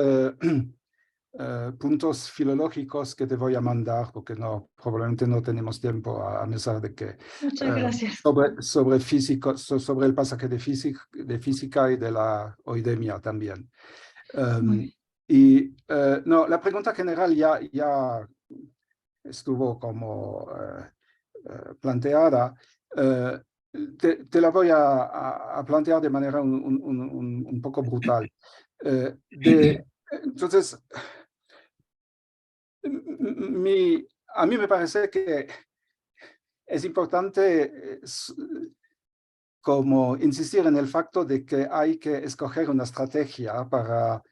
puntos filológicos que te voy a mandar, porque probablemente no tenemos tiempo, a pesar de que Muchas gracias. sobre el pasaje de física y de la oidemia también. No, la pregunta general ya estuvo como planteada. Te la voy a plantear de manera un poco brutal. Entonces, a mí me parece que es importante como insistir en el facto de que hay que escoger una estrategia para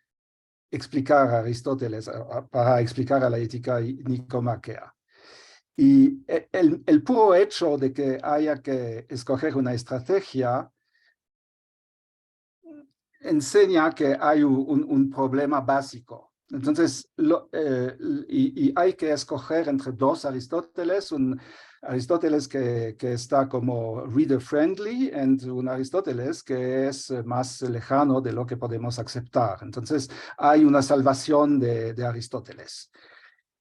explicar a Aristóteles, para explicar a la ética nicomaquea. Y el puro hecho de que haya que escoger una estrategia enseña que hay un problema básico. Entonces, hay que escoger entre dos Aristóteles, un Aristóteles que está como reader-friendly y un Aristóteles que es más lejano de lo que podemos aceptar. Entonces, hay una salvación de Aristóteles.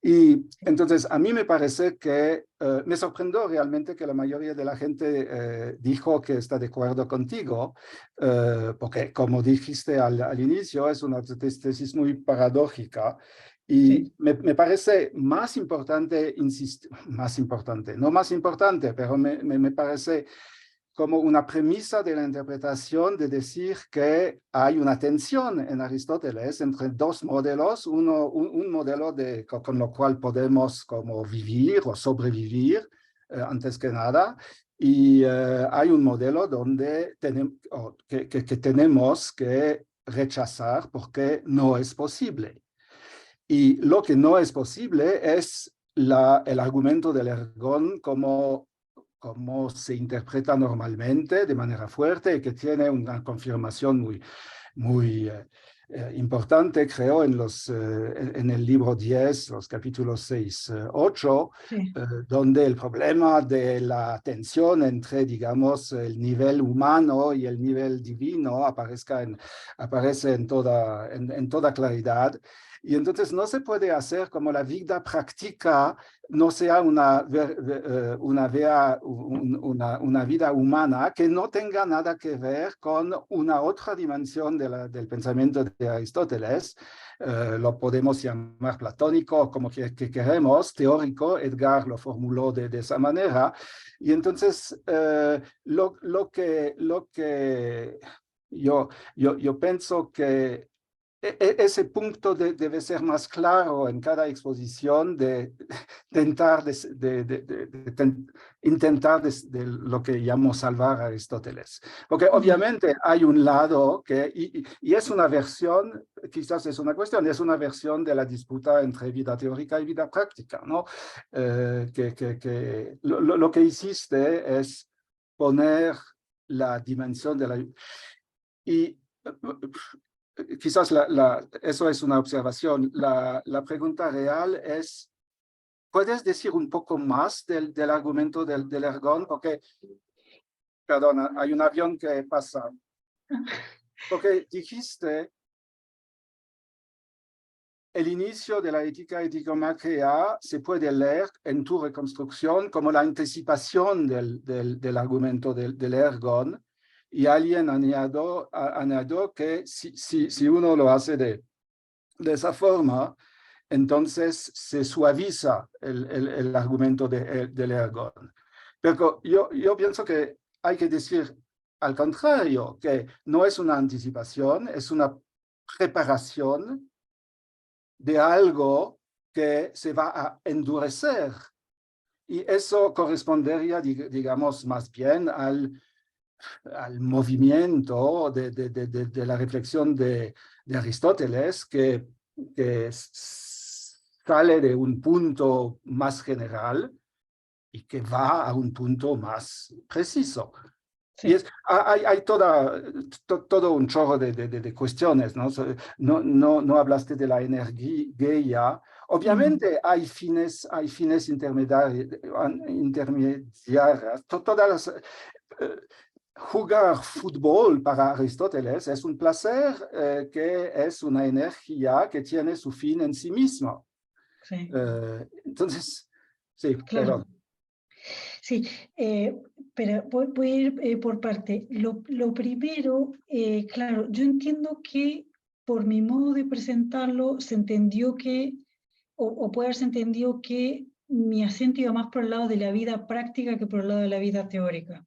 Y entonces a mí me parece que me sorprendió realmente que la mayoría de la gente dijo que está de acuerdo contigo, porque como dijiste al inicio, es una tesis muy paradójica. Y Sí. me parece más importante, no más importante, pero me parece como una premisa de la interpretación de decir que hay una tensión en Aristóteles entre dos modelos, un modelo con lo cual podemos como vivir o sobrevivir antes que nada, y hay un modelo donde que tenemos que rechazar porque no es posible. Y lo que no es posible es el argumento del ergón como se interpreta normalmente de manera fuerte y que tiene una confirmación muy importante, creo, en el libro 10, los capítulos 6, 8, Sí. donde el problema de la tensión entre, digamos, el nivel humano y el nivel divino aparece en toda claridad. Y entonces no se puede hacer como la vida práctica no sea una vida humana que no tenga nada que ver con una otra dimensión del pensamiento de Aristóteles. Lo podemos llamar platónico, como que queremos, teórico. Edgar lo formuló de esa manera. Y entonces lo que yo pienso que ese punto debe ser más claro en cada exposición de intentar de lo que llamo salvar a Aristóteles. Porque obviamente hay un lado y es una versión, quizás es una cuestión, es una versión de la disputa entre vida teórica y vida práctica, ¿no? Lo que hiciste es poner la dimensión de la... Y quizás eso es una observación. La pregunta real es, ¿puedes decir un poco más del argumento del ergón? Porque, perdona, hay un avión que pasa. Porque dijiste, el inicio de la ética ético-macrea se puede leer en tu reconstrucción como la anticipación del argumento del ergón. Y alguien añadió que si uno lo hace de esa forma, entonces se suaviza el argumento del ergón. Pero yo pienso que hay que decir al contrario, que no es una anticipación, es una preparación de algo que se va a endurecer. Y eso correspondería, digamos, más bien al al movimiento de la reflexión de Aristóteles, que sale de un punto más general y que va a un punto más preciso. Sí. Y hay todo un chorro de cuestiones, ¿no? No hablaste de la energía. Obviamente hay fines intermediarias. Todas las... Jugar fútbol para Aristóteles es un placer que es una energía que tiene su fin en sí mismo. Sí. Entonces, sí, Claro. perdón. Sí, pero voy a ir por parte. Lo primero, claro, yo entiendo que por mi modo de presentarlo se entendió que, o puede haberse entendido que mi acento iba más por el lado de la vida práctica que por el lado de la vida teórica.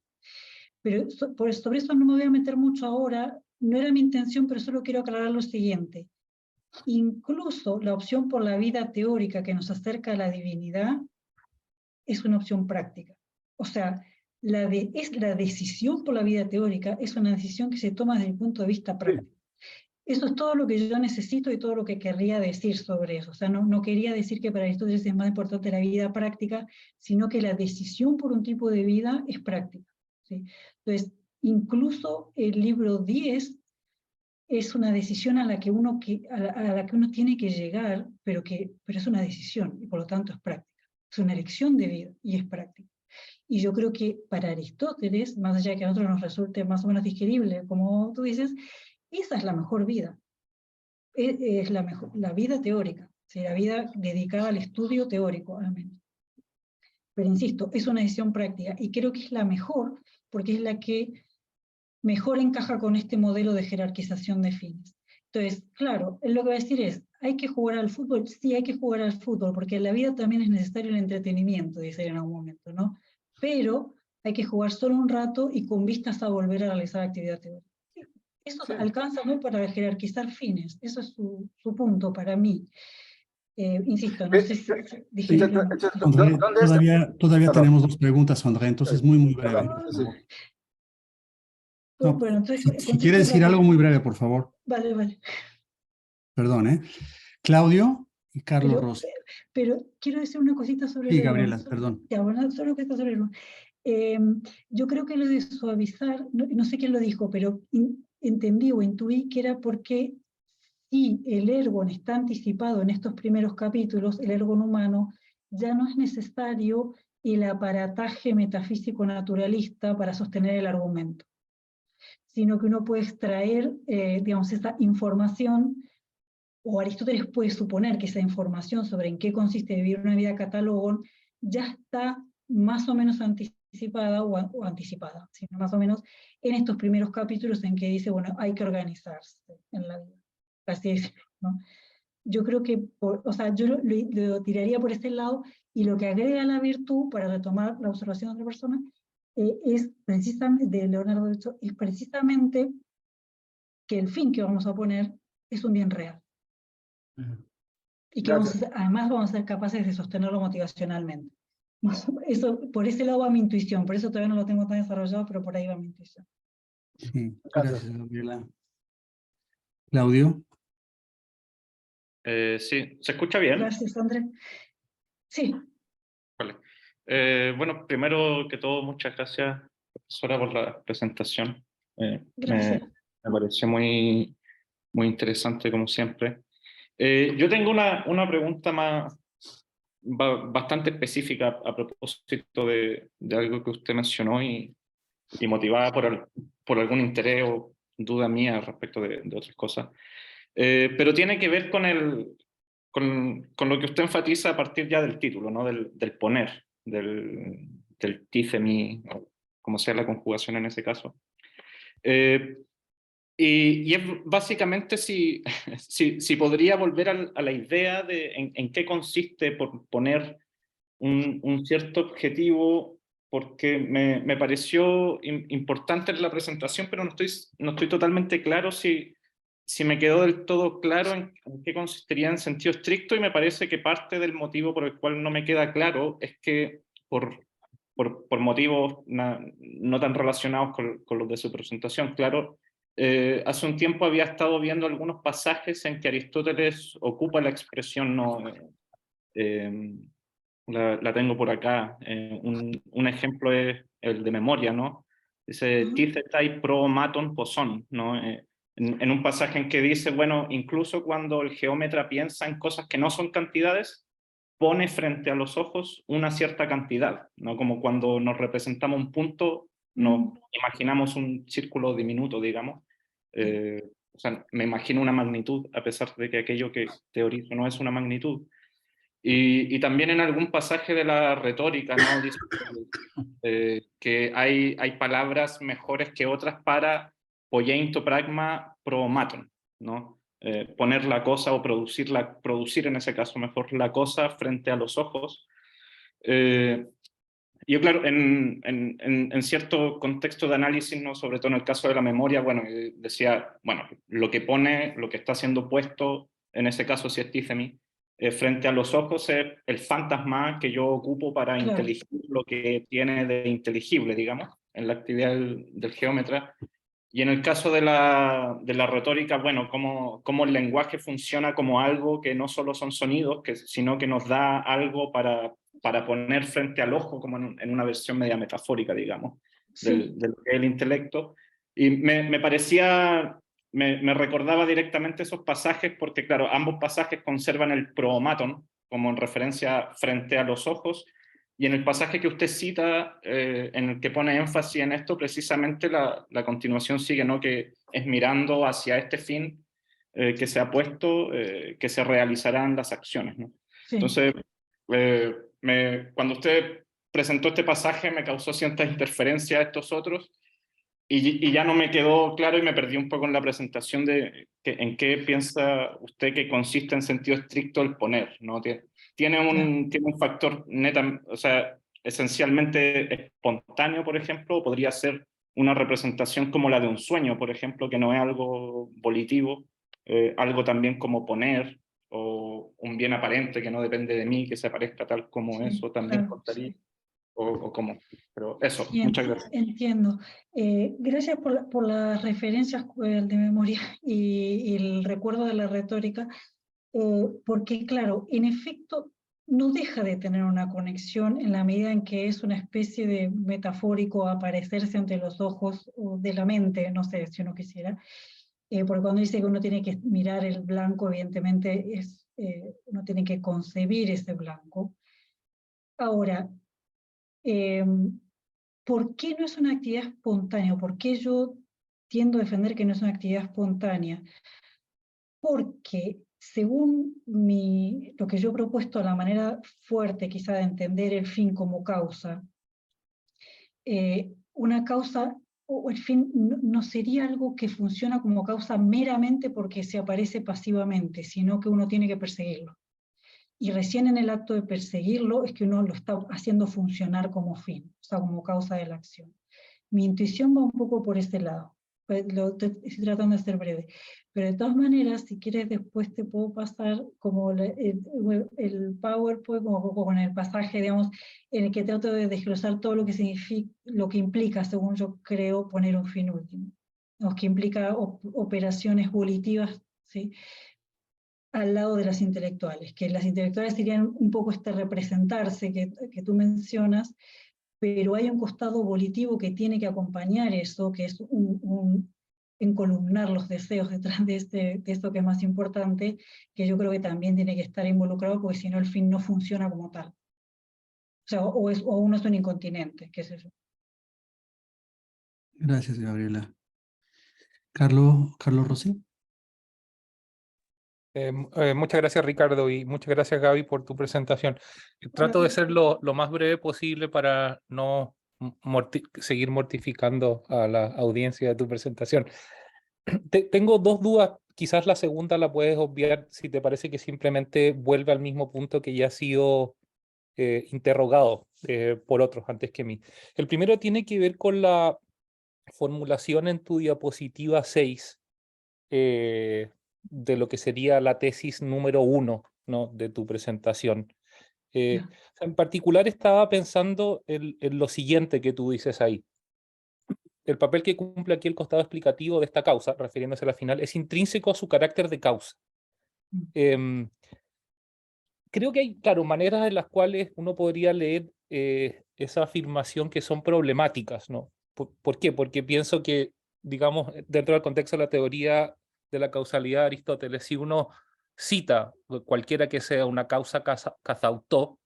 Pero sobre eso no me voy a meter mucho ahora, no era mi intención, pero solo quiero aclarar lo siguiente. Incluso la opción por la vida teórica que nos acerca a la divinidad es una opción práctica. O sea, la decisión por la vida teórica es una decisión que se toma desde el punto de vista práctico. Eso es todo lo que yo necesito y todo lo que querría decir sobre eso. O sea, no quería decir que para Aristóteles es más importante la vida práctica, sino que la decisión por un tipo de vida es práctica, ¿sí? Entonces, incluso el libro 10 es una decisión a la que uno tiene que llegar, pero es una decisión y por lo tanto es práctica. Es una elección de vida y es práctica. Y yo creo que para Aristóteles, más allá de que a nosotros nos resulte más o menos digerible, como tú dices, esa es la mejor vida. Es la vida teórica, ¿sí? La vida dedicada al estudio teórico, al menos. Pero insisto, es una decisión práctica y creo que es la mejor porque es la que mejor encaja con este modelo de jerarquización de fines. Entonces, claro, él lo que va a decir es, ¿hay que jugar al fútbol? Sí, hay que jugar al fútbol, porque en la vida también es necesario el entretenimiento, dice él en algún momento, ¿no? Pero hay que jugar solo un rato y con vistas a volver a realizar actividad teórica. Eso Sí. alcanza, ¿no?, para jerarquizar fines. Eso es su punto para mí. Insisto, no sé si dije... André, todavía Perdón. tenemos 2 preguntas, André, entonces muy breve. Perdón, Por sí. favor. No, Bueno, entonces... si quiere decir algo muy breve, por favor. Vale. Perdón, ¿eh? Claudio y Carlos Rossi. Pero quiero decir una cosita sobre Sí, el Gabriela, Ergon. perdón. Ya, bueno, solo que está sobre el Ergon. Yo creo que lo de suavizar, no sé quién lo dijo, pero entendí o intuí que era porque si el Ergon está anticipado en estos primeros capítulos, el Ergon humano, ya no es necesario el aparataje metafísico naturalista para sostener el argumento, sino que uno puede extraer, digamos, esa información, o Aristóteles puede suponer que esa información sobre en qué consiste vivir una vida catálogón ya está más o menos anticipada o anticipada, sino más o menos en estos primeros capítulos en que dice, bueno, hay que organizarse en la vida, así decirlo, ¿no? Yo creo que, o sea, yo lo tiraría por este lado, y lo que agrega la virtud, para retomar la observación de otra persona, es precisamente, de Leonardo de hecho, es precisamente que el fin que vamos a poner es un bien real. Y que además vamos a ser capaces de sostenerlo motivacionalmente. Eso, por ese lado va mi intuición, por eso todavía no lo tengo tan desarrollado, pero por ahí va mi intuición. Sí, gracias, Gabriela. Claudio. Sí, ¿se escucha bien? Gracias, André. Sí. Vale. Bueno, primero que todo, muchas gracias, profesora, por la presentación. Gracias. Me pareció muy interesante, como siempre. Yo tengo una pregunta bastante específica a propósito de algo que usted mencionó y motivada por algún interés o duda mía respecto de otras cosas. Pero tiene que ver con lo que usted enfatiza a partir ya del título, ¿no? Del poner, del tífemi, como sea la conjugación en ese caso. Y es básicamente si podría volver a la idea de en qué consiste por poner un cierto objetivo, porque me pareció importante en la presentación, pero no estoy totalmente claro si me quedó del todo claro en qué consistiría en sentido estricto, y me parece que parte del motivo por el cual no me queda claro es que por motivos no tan relacionados con los de su presentación. Claro, hace un tiempo había estado viendo algunos pasajes en que Aristóteles ocupa la expresión, ¿no? La tengo por acá. Un ejemplo es el de memoria, ¿no? Dice, "Tithetai pro maton poson", ¿no? En un pasaje en que dice, bueno, incluso cuando el geómetra piensa en cosas que no son cantidades, pone frente a los ojos una cierta cantidad, ¿no? Como cuando nos representamos un punto, nos imaginamos un círculo diminuto, digamos. O sea, me imagino una magnitud, a pesar de que aquello que teorizo no es una magnitud. Y también en algún pasaje de la retórica, ¿no? Dice que hay palabras mejores que otras para poieinto pragma pro maton, ¿no? Poner la cosa o producir en ese caso mejor la cosa frente a los ojos. Yo, claro, en cierto contexto de análisis, ¿no? Sobre todo en el caso de la memoria, bueno, decía, bueno, lo que está siendo puesto, en ese caso si es Tícemi, frente a los ojos es el fantasma que yo ocupo para inteligir lo que tiene de inteligible, digamos, en la actividad del geómetra. Y en el caso de la retórica, bueno, cómo el lenguaje funciona como algo que no solo son sonidos, sino que nos da algo para poner frente al ojo, como en una versión media metafórica, digamos, de lo que es el intelecto. Y me parecía, me recordaba directamente esos pasajes, porque claro, ambos pasajes conservan el promaton como en referencia frente a los ojos, y en el pasaje que usted cita, en el que pone énfasis en esto, precisamente la continuación sigue, ¿no? Que es mirando hacia este fin que se ha puesto, que se realizarán las acciones, ¿no? Sí. Entonces, cuando usted presentó este pasaje me causó cierta interferencia a estos otros, y ya no me quedó claro y me perdí un poco en la presentación de en qué piensa usted que consiste en sentido estricto el poner, ¿no? Tiene un factor o sea, esencialmente espontáneo, por ejemplo, o podría ser una representación como la de un sueño, por ejemplo, que no es algo volitivo, algo también como poner, o un bien aparente que no depende de mí, que se aparezca tal como eso, también contaría. O cómo. Pero eso, sí, muchas gracias. Entiendo. Gracias por las referencias de memoria y el recuerdo de la retórica, porque claro, en efecto, no deja de tener una conexión en la medida en que es una especie de metafórico aparecerse ante los ojos o de la mente, no sé si uno quisiera, porque cuando dice que uno tiene que mirar el blanco, evidentemente uno tiene que concebir ese blanco. Ahora, ¿por qué no es una actividad espontánea? ¿Por qué yo tiendo a defender que no es una actividad espontánea? Porque según lo que yo he propuesto, la manera fuerte quizá de entender el fin como causa, una causa o el fin no sería algo que funciona como causa meramente porque se aparece pasivamente, sino que uno tiene que perseguirlo. Y recién en el acto de perseguirlo es que uno lo está haciendo funcionar como fin, o sea, como causa de la acción. Mi intuición va un poco por ese lado. Estoy tratando de ser breve. Pero de todas maneras, si quieres, después te puedo pasar como el PowerPoint, como con el pasaje, digamos, en el que trato de desglosar todo lo que significa, lo que implica, según yo creo, poner un fin último. O que implica operaciones volitivas, ¿sí? Al lado de las intelectuales, que las intelectuales serían un poco este representarse que tú mencionas, pero hay un costado volitivo que tiene que acompañar eso, que es encolumnar los deseos detrás de esto que es más importante, que yo creo que también tiene que estar involucrado, porque si no el fin no funciona como tal. O sea, o uno es un incontinente, qué sé yo. Gracias, Gabriela. Carlos Rossi. Muchas gracias, Ricardo, y muchas gracias, Gaby, por tu presentación. Trato de ser lo más breve posible para no seguir mortificando a la audiencia de tu presentación. Tengo dos dudas, quizás la segunda la puedes obviar si te parece que simplemente vuelve al mismo punto que ya ha sido interrogado por otros antes que mí. El primero tiene que ver con la formulación en tu diapositiva 6, de lo que sería la tesis número 1, ¿no? De tu presentación. En particular estaba pensando en lo siguiente que tú dices ahí. el papel que cumple aquí el costado explicativo de esta causa, refiriéndose a la final, es intrínseco a su carácter de causa. Creo que hay, claro, maneras en las cuales uno podría leer esa afirmación que son problemáticas, ¿no? ¿Por qué? Porque pienso que, digamos, dentro del contexto de la teoría de la causalidad de Aristóteles, si uno cita cualquiera que sea una causa cazautó,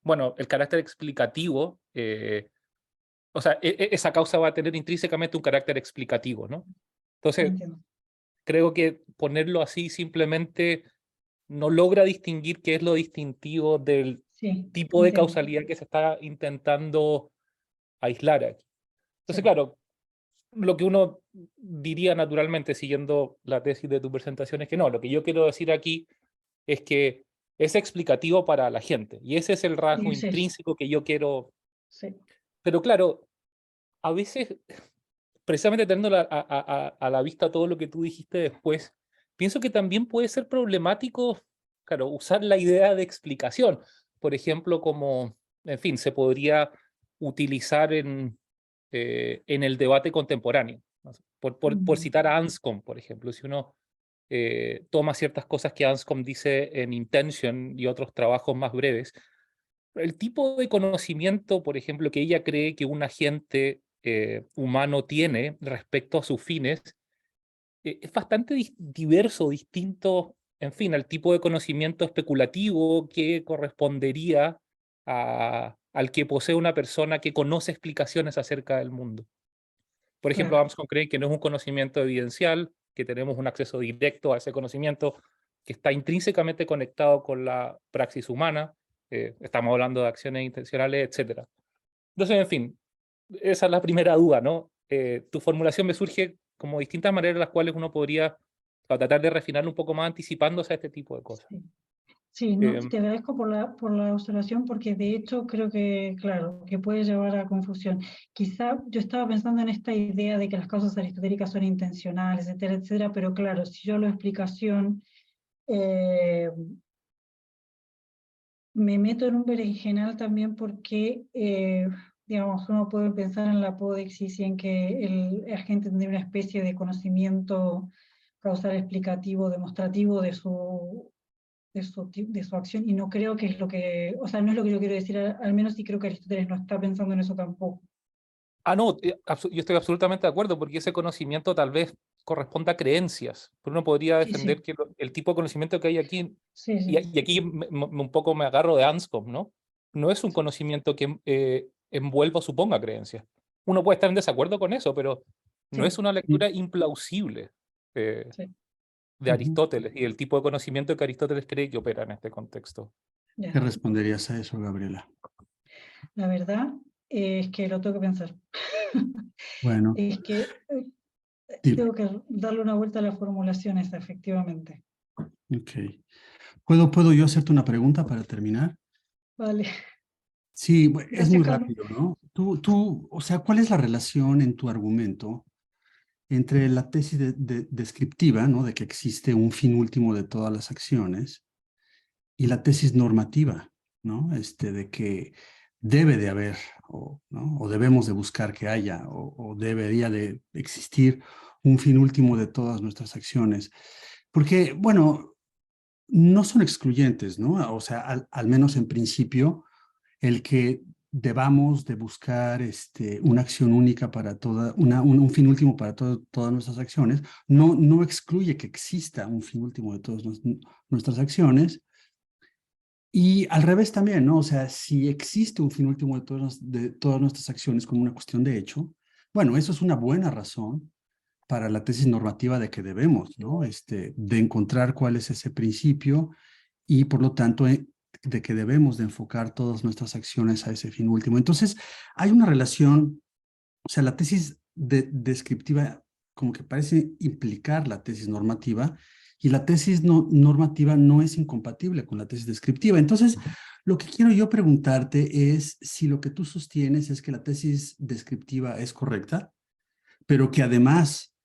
bueno, el carácter explicativo, o sea, esa causa va a tener intrínsecamente un carácter explicativo, ¿no? Entonces, creo que ponerlo así simplemente no logra distinguir qué es lo distintivo del tipo de causalidad que se está intentando aislar aquí. Entonces, claro, lo que uno diría naturalmente, siguiendo la tesis de tu presentación, es que no, lo que yo quiero decir aquí es que es explicativo para la gente, y ese es el rasgo intrínseco que yo quiero. Pero claro, a veces, precisamente teniendo a la vista todo lo que tú dijiste después, pienso que también puede ser problemático, claro, usar la idea de explicación. Por ejemplo, como, en fin, se podría utilizar en el debate contemporáneo. Por citar a Anscombe, por ejemplo, si uno toma ciertas cosas que Anscombe dice en Intention y otros trabajos más breves, el tipo de conocimiento, por ejemplo, que ella cree que un agente humano tiene respecto a sus fines, es bastante diverso, distinto, en fin, al tipo de conocimiento especulativo que correspondería al que posee una persona que conoce explicaciones acerca del mundo. Por ejemplo, Armstrong cree que no es un conocimiento evidencial, que tenemos un acceso directo a ese conocimiento, que está intrínsecamente conectado con la praxis humana, estamos hablando de acciones intencionales, etc. Entonces, en fin, esa es la primera duda, ¿no? Tu formulación me surge como distintas maneras en las cuales uno podría tratar de refinarlo un poco más anticipándose a este tipo de cosas. Sí, no, te agradezco por la observación, porque de hecho creo que, claro, que puede llevar a confusión. Quizá yo estaba pensando en esta idea de que las causas aristotélicas son intencionales, etcétera, etcétera, pero claro, si yo lo explicación, me meto en un berenjenal también porque, digamos, uno puede pensar en la apodexis y en que el agente tendría una especie de conocimiento causal explicativo, demostrativo de su acción, y no creo que es lo que, o sea, no es lo que yo quiero decir, al menos sí creo que Aristóteles no está pensando en eso tampoco. No, yo estoy absolutamente de acuerdo, porque ese conocimiento tal vez corresponde a creencias, pero uno podría defender que el tipo de conocimiento que hay aquí, y aquí un poco me agarro de Anscombe, ¿no? No es un conocimiento que envuelva o suponga creencias. Uno puede estar en desacuerdo con eso, pero no es una lectura implausible de Aristóteles y el tipo de conocimiento que Aristóteles cree que opera en este contexto. ¿Qué responderías a eso, Gabriela? La verdad es que lo tengo que pensar. Bueno. Es que tengo que darle una vuelta a las formulaciones, efectivamente. Ok. ¿Puedo yo hacerte una pregunta para terminar? Vale. Sí, es muy Carlos. rápido, ¿no? O sea, ¿cuál es la relación en tu argumento entre la tesis descriptiva, ¿no? De que existe un fin último de todas las acciones, y la tesis normativa, ¿no? De que debe de haber, ¿no? O debemos de buscar que haya, o debería de existir un fin último de todas nuestras acciones? Porque, bueno, no son excluyentes, ¿no? O sea, al menos en principio, el que debamos de buscar una acción única para un fin último para todas nuestras acciones, no excluye que exista un fin último de todas nuestras acciones. Y al revés también, ¿no? O sea, si existe un fin último de todas nuestras acciones como una cuestión de hecho, bueno, eso es una buena razón para la tesis normativa de que debemos, ¿no? De encontrar cuál es ese principio, y por lo tanto de que debemos de enfocar todas nuestras acciones a ese fin último. Entonces, hay una relación, o sea, la tesis descriptiva como que parece implicar la tesis normativa, y la tesis normativa no es incompatible con la tesis descriptiva. Entonces, lo que quiero yo preguntarte es si lo que tú sostienes es que la tesis descriptiva es correcta, pero que además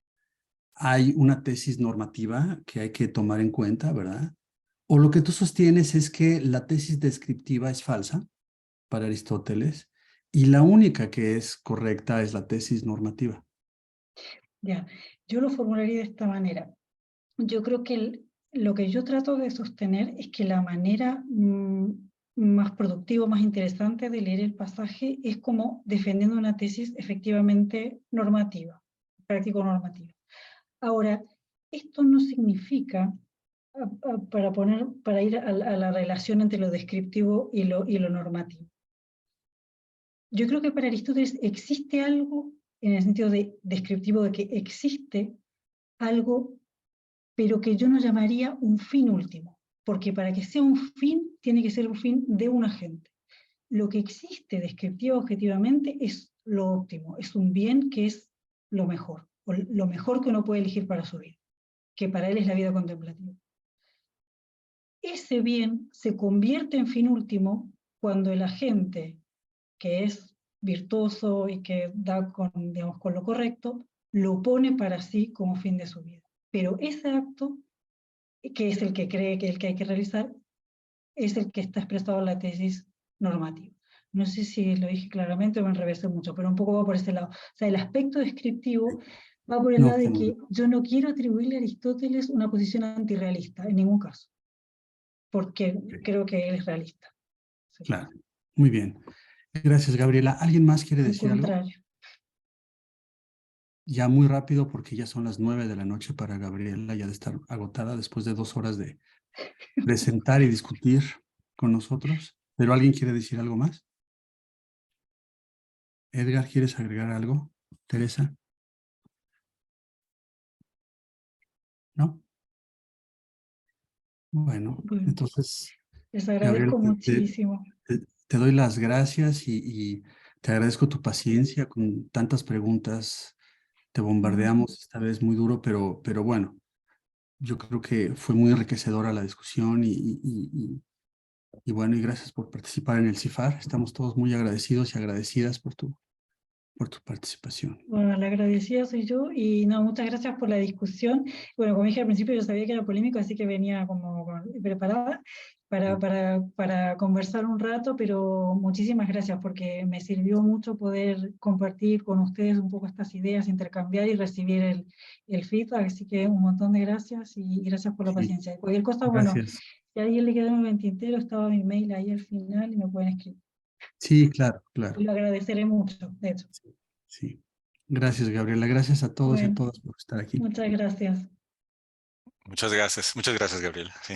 hay una tesis normativa que hay que tomar en cuenta, ¿verdad? O lo que tú sostienes es que la tesis descriptiva es falsa para Aristóteles y la única que es correcta es la tesis normativa. Ya, yo lo formularía de esta manera. Yo creo que lo que yo trato de sostener es que la manera más productiva, más interesante de leer el pasaje es como defendiendo una tesis efectivamente normativa, práctico-normativa. Ahora, esto no significa, para ir a la relación entre lo descriptivo y lo normativo. Yo creo que para Aristóteles existe algo, en el sentido descriptivo de que existe algo, pero que yo no llamaría un fin último, porque para que sea un fin, tiene que ser un fin de un agente. Lo que existe descriptivo objetivamente es lo óptimo, es un bien que es lo mejor, o lo mejor que uno puede elegir para su vida, que para él es la vida contemplativa. Ese bien se convierte en fin último cuando el agente, que es virtuoso y que da digamos, con lo correcto, lo pone para sí como fin de su vida. Pero ese acto, que es el que cree que el que hay que realizar, es el que está expresado en la tesis normativa. No sé si lo dije claramente o me enrevesé mucho, pero un poco va por ese lado. O sea, el aspecto descriptivo va por el lado de que yo no quiero atribuirle a Aristóteles una posición antirrealista, en ningún caso, porque creo que él es realista. Sí. Claro, muy bien. Gracias, Gabriela. ¿Alguien más quiere decir algo? Al contrario. Ya muy rápido, porque ya son las 9 de la noche para Gabriela, ya de estar agotada después de 2 horas de presentar y discutir con nosotros. ¿Pero alguien quiere decir algo más? Edgar, ¿quieres agregar algo? ¿Teresa? ¿No? Bueno, entonces, Les Gabriela, agradezco muchísimo. te doy las gracias y te agradezco tu paciencia con tantas preguntas. Te bombardeamos esta vez muy duro, pero bueno, yo creo que fue muy enriquecedora la discusión y bueno, y gracias por participar en el CIFAR. Estamos todos muy agradecidos y agradecidas por tu participación. Bueno, la agradecida soy yo y no, muchas gracias por la discusión. Bueno, como dije al principio, yo sabía que era polémico, así que venía como preparada para conversar un rato, pero muchísimas gracias porque me sirvió mucho poder compartir con ustedes un poco estas ideas, intercambiar y recibir el feedback, así que un montón de gracias y gracias por la paciencia. Cualquier cosa, bueno, Gracias. si a alguien le quedó en el tintero, estaba mi mail ahí al final y me pueden escribir. Sí, claro, claro. Lo agradeceré mucho, de hecho. Sí. Gracias, Gabriela. Gracias a todos y a Bueno, todas por estar aquí. muchas gracias. Muchas gracias, Gabriela. Sí.